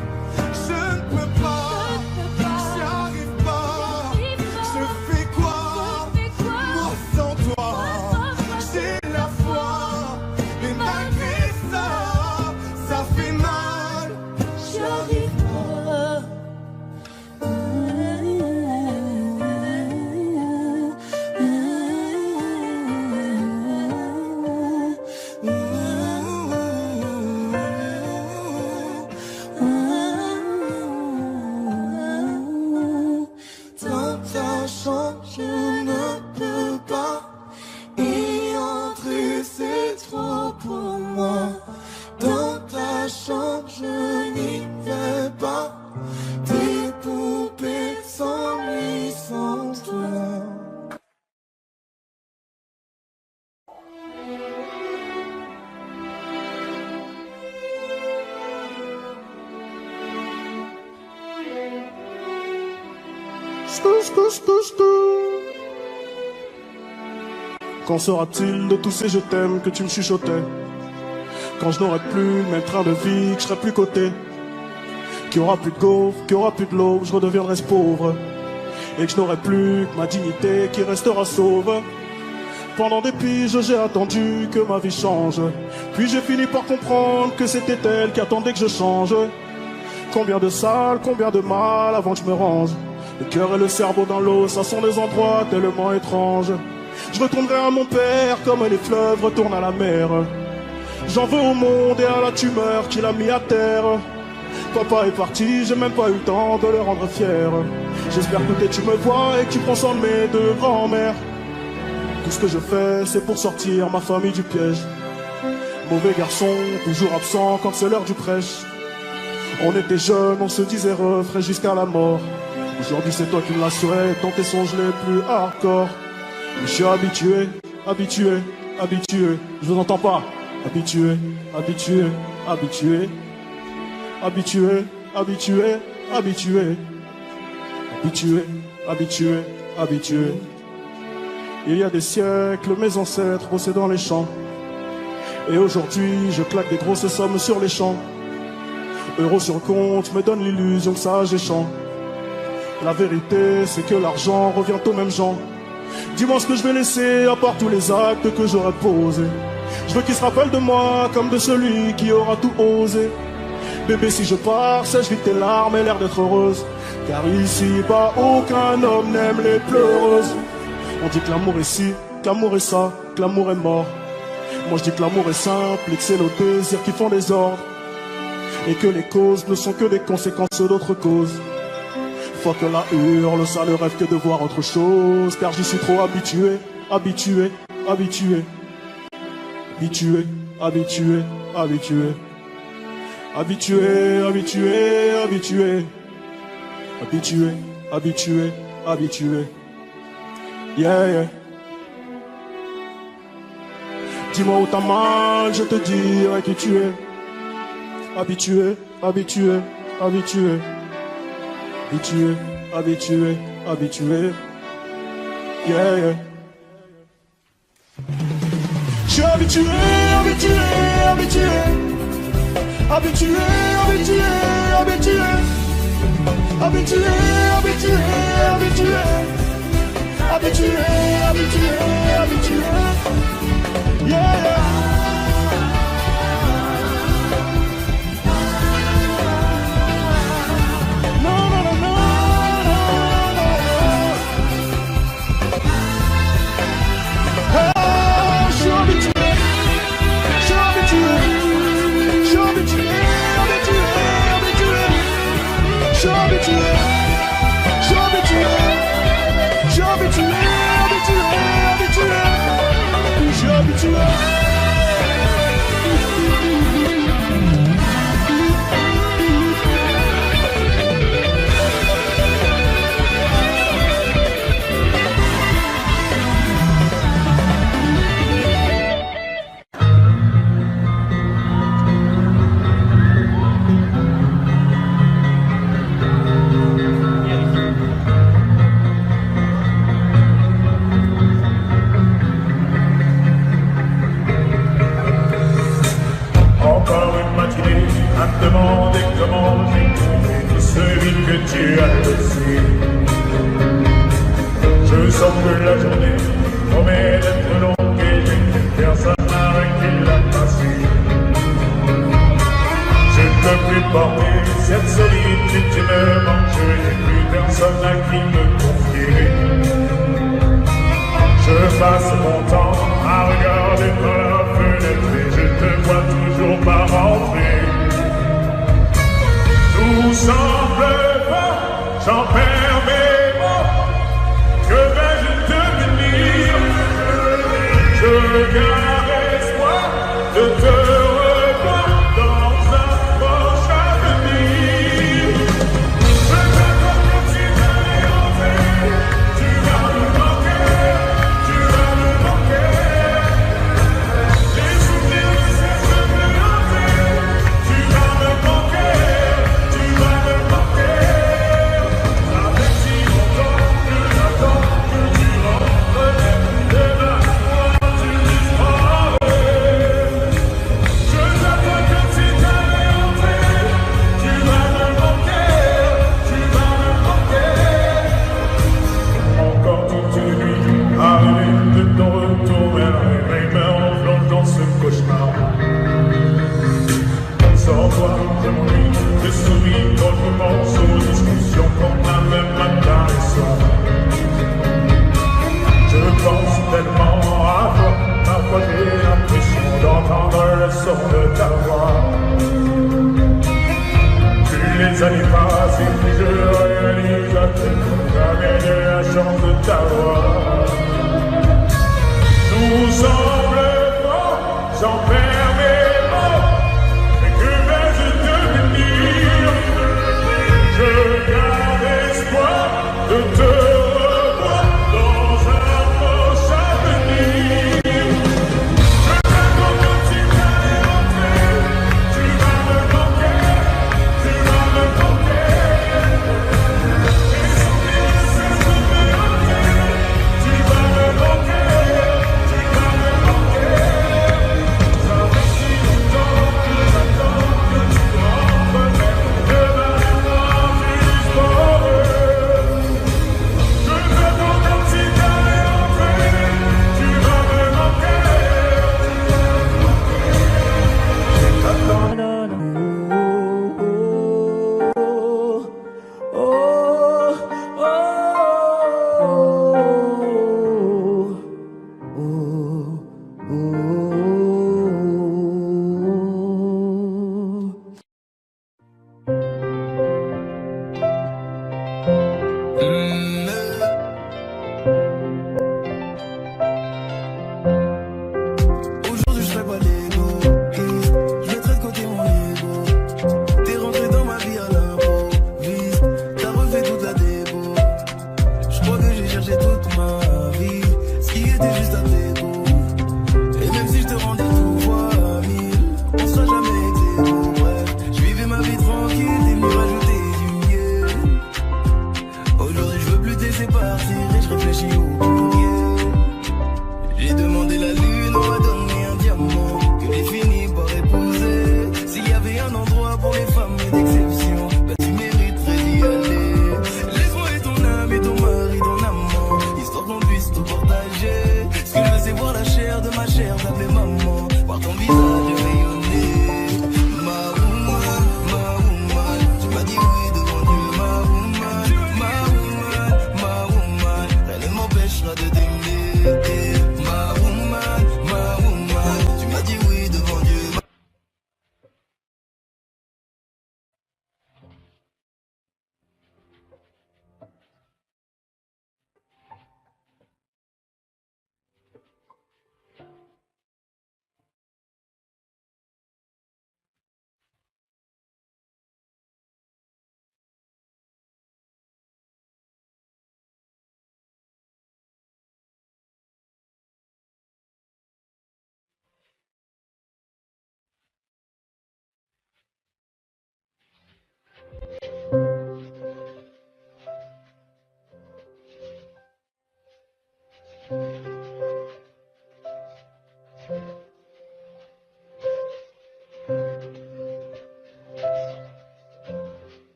Je ne peux pas, j'y arrive pas. Je fais quoi, moi sans toi? J'ai la foi, mais malgré ça, ça fait mal. J'y arrive pas. Dans ta chambre, je ne peux pas y entrer, c'est trop pour moi. Dans ta chambre, je n'y vais pas. Tes poupées s'ennuient sans toi. Quand sera-t-il de tous ces je t'aime que tu me chuchotais? Quand je n'aurai plus le même train de vie, que je serai plus coté, qu'il y aura plus de gaufres, qu'il y aura plus de l'eau, je redeviendrai ce pauvre, et que je n'aurai plus que ma dignité qui restera sauve. Pendant des piges j'ai attendu que ma vie change, puis j'ai fini par comprendre que c'était elle qui attendait que je change. Combien de salles, combien de mal avant que je me range. Le cœur et le cerveau dans l'eau, ça sont des endroits tellement étranges. Je retournerai à mon père comme les fleuves retournent à la mer. J'en veux au monde et à la tumeur qu'il a mis à terre. Papa est parti, j'ai même pas eu le temps de le rendre fier. J'espère que tu me vois et que tu prends soin de mes deux grands-mères. Tout ce que je fais, c'est pour sortir ma famille du piège. Mauvais garçon, toujours absent quand c'est l'heure du prêche. On était jeunes, on se disait refrain jusqu'à la mort. Aujourd'hui c'est toi qui me l'assurais, dans tes songes les plus hardcore. Je suis habitué, habitué, habitué. Je vous entends pas. Habitué, habitué, habitué. Habitué, habitué, habitué. Habitué, habitué, habitué. Il y a des siècles, mes ancêtres bossaient dans les champs. Et aujourd'hui, je claque des grosses sommes sur les champs. Euros sur le compte me donne l'illusion que ça j'ai champ. La vérité, c'est que l'argent revient aux mêmes gens. Dis-moi ce que je vais laisser, à part tous les actes que j'aurais posés. Je veux qu'ils se rappellent de moi, comme de celui qui aura tout osé. Bébé, si je pars, sèche vite tes larmes et l'air d'être heureuse. Car ici-bas, aucun homme n'aime les pleureuses. On dit que l'amour est ci, que l'amour est ça, que l'amour est mort. Moi je dis que l'amour est simple et que c'est nos désirs qui font des ordres. Et que les causes ne sont que des conséquences d'autres causes. Faut que la hurle, ça ne rêve que de voir autre chose. Car j'y suis trop habitué, habitué, habitué. Habitué, habitué, habitué. Habitué, habitué, habitué. Habitué, habitué, habitué. Yeah, yeah. Dis-moi où t'as mal, je te dirai qui tu es. Habitué, habitué, habitué. Habitué, habitué, habitué. Yeah, yeah. Je suis habitué, habitué, habitué. Habitué, habitué, habitué. Habitué, habitué, habitué. Habitué, habitué, habitué. Yeah, yeah. No, no, no, no, no, no, no. Oh, je suis habitué, je suis habitué, je suis habitué, habitué, habitué. Je suis habitué, je suis habitué, je suis habitué, habitué, habitué. Je suis habitué. Encore une matinée à me demander comment j'ai trouvé celui que tu as laissé. Je sens que la journée promet d'être longue et j'ai plus personne avec qui la passer. Je ne peux plus porter cette solitude qui me manque, je n'ai plus personne à qui me confier. Je passe mon temps à regarder par la fenêtre et je te vois toujours pas rentrer. Tout semble vain, j'en perds mes mots. Que vais-je devenir? Je garde espoir de te revoir dans un proche avenir. Je t'attends comme si t'allais rentrer. Tu vas me manquer. Tu vas me manquer. Les souvenirs ne cessent de me hanter. Tu vas me manquer. Tu vas me manquer. Ça fait si longtemps que j'attends que tu rentres. Et maintenant tu disparais. Je t'attends comme si t'allais rentrer. Tu vas me manquer. Tu vas me manquer. Encore toute une nuit, arrivé de ton retour vers le réveil, me replonge dans ce cauchemar. Sans toi, je m'ennuie, je souris quand je pense aux discussions qu'on a même matin et soir. Je pense tellement à toi, parfois j'ai l'impression d'entendre le son de ta voix. Plus les années passent et plus je réalise à quel point j'avais de la chance de t'avoir. Tout semble fort, j'en perds mes mots. Mais que vais-je devenir? Je garde espoir de te revoir dans un proche avenir. Je t'attends comme si t'allais rentrer. Tu vas me manquer. Tu vas me manquer. Les souvenirs ne cessent de me hanter. Tu vas me manquer. Tu vas me manquer.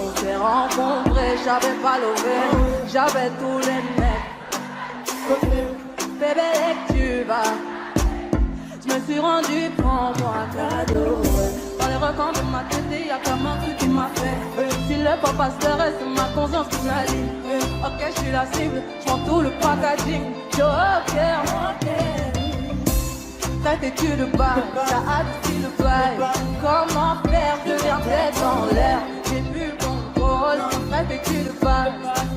On s'est rencontrés, j'avais pas levé, j'avais tous les mecs. Bébé, dès que tu vas, je me suis rendu, prends-moi un cadeau. Dans les recoins de ma tête, y'a comme un truc qui m'a fait. Si le papa se reste, c'est ma conscience qui m'a dit. Ok, je suis la cible, je prends tout le packaging. Yo, ok, ta têtu de bas, t'as hâte le bail. Comment faire, je viens tête en l'air. J'ai plus le contrôle, ta têtu de bas.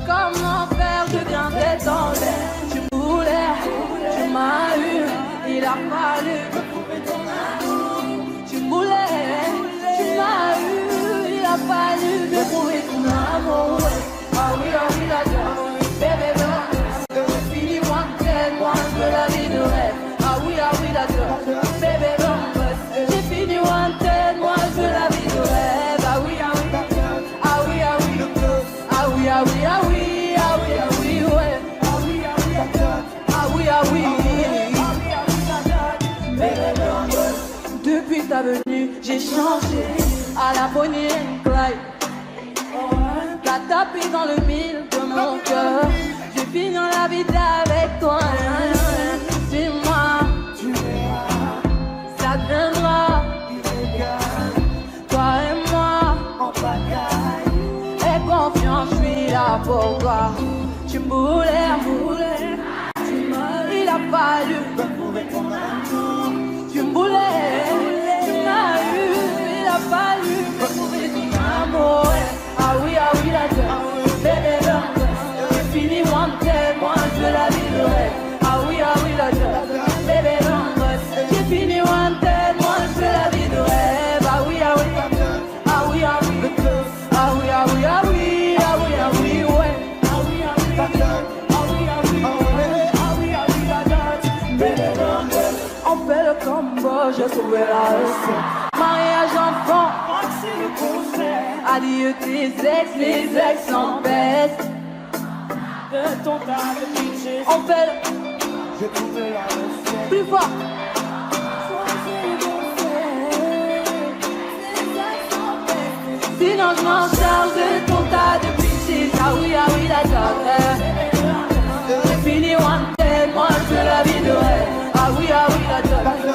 Comment faire, je viens tête en l'air. Tu voulais, tu m'as eu, il a fallu prouver ton amour. Tu voulais, tu m'as eu, il a fallu me prouver ton amour. Ah oui, la gueule, bébé, j'ai fini wanted, moi je veux la vie de rêve. Ah oui, la gueule, bébé, j'ai fini wanted, moi je veux la vie de rêve. Ah oui, ah oui, ah oui, ah oui, ah oui, ah oui, ah oui, ah oui, ah oui, ouais. Ah oui, ah oui, depuis ta venue, j'ai changé à la Bonnie and Clyde. T'as tapé dans le mille de mon cœur. J'ai fini la vie avec toi. Dis-moi, tu verras, ça deviendra toi et moi en bataille. Aie confiance, je suis là pour toi. Tu me voulais, il a fallu prouver ton amour. Tu me voulais, tu m'as eu, il a fallu prouver ton amour. Ah oui, la gueule, bébé, j'ai fini wanted, moi je veux la vie de rêve. Ah oui, la gueule, bébé, j'ai fini wanted, moi je veux la vie de rêve. Ah oui, ah oui, ah oui, ah oui, ah oui, ah oui, ah oui, ah oui, ah oui, ouais. Ah oui, la gueule, ah oui, ah oui, ah oui, bébé, on fait le combo, j'ai trouvé la recette. Mariage enfant, c'est le concert. Adieu tes ex, les ex s'empêchent. De ton tas de pitcher, on fait le... J'ai trouvé la recette. Plus fort. Sinon je m'en charge de ton tas de pitcher. Ah oui, la gueule. J'ai fini wanted, moi je veux la vie de rêve. Ah oui, la gueule.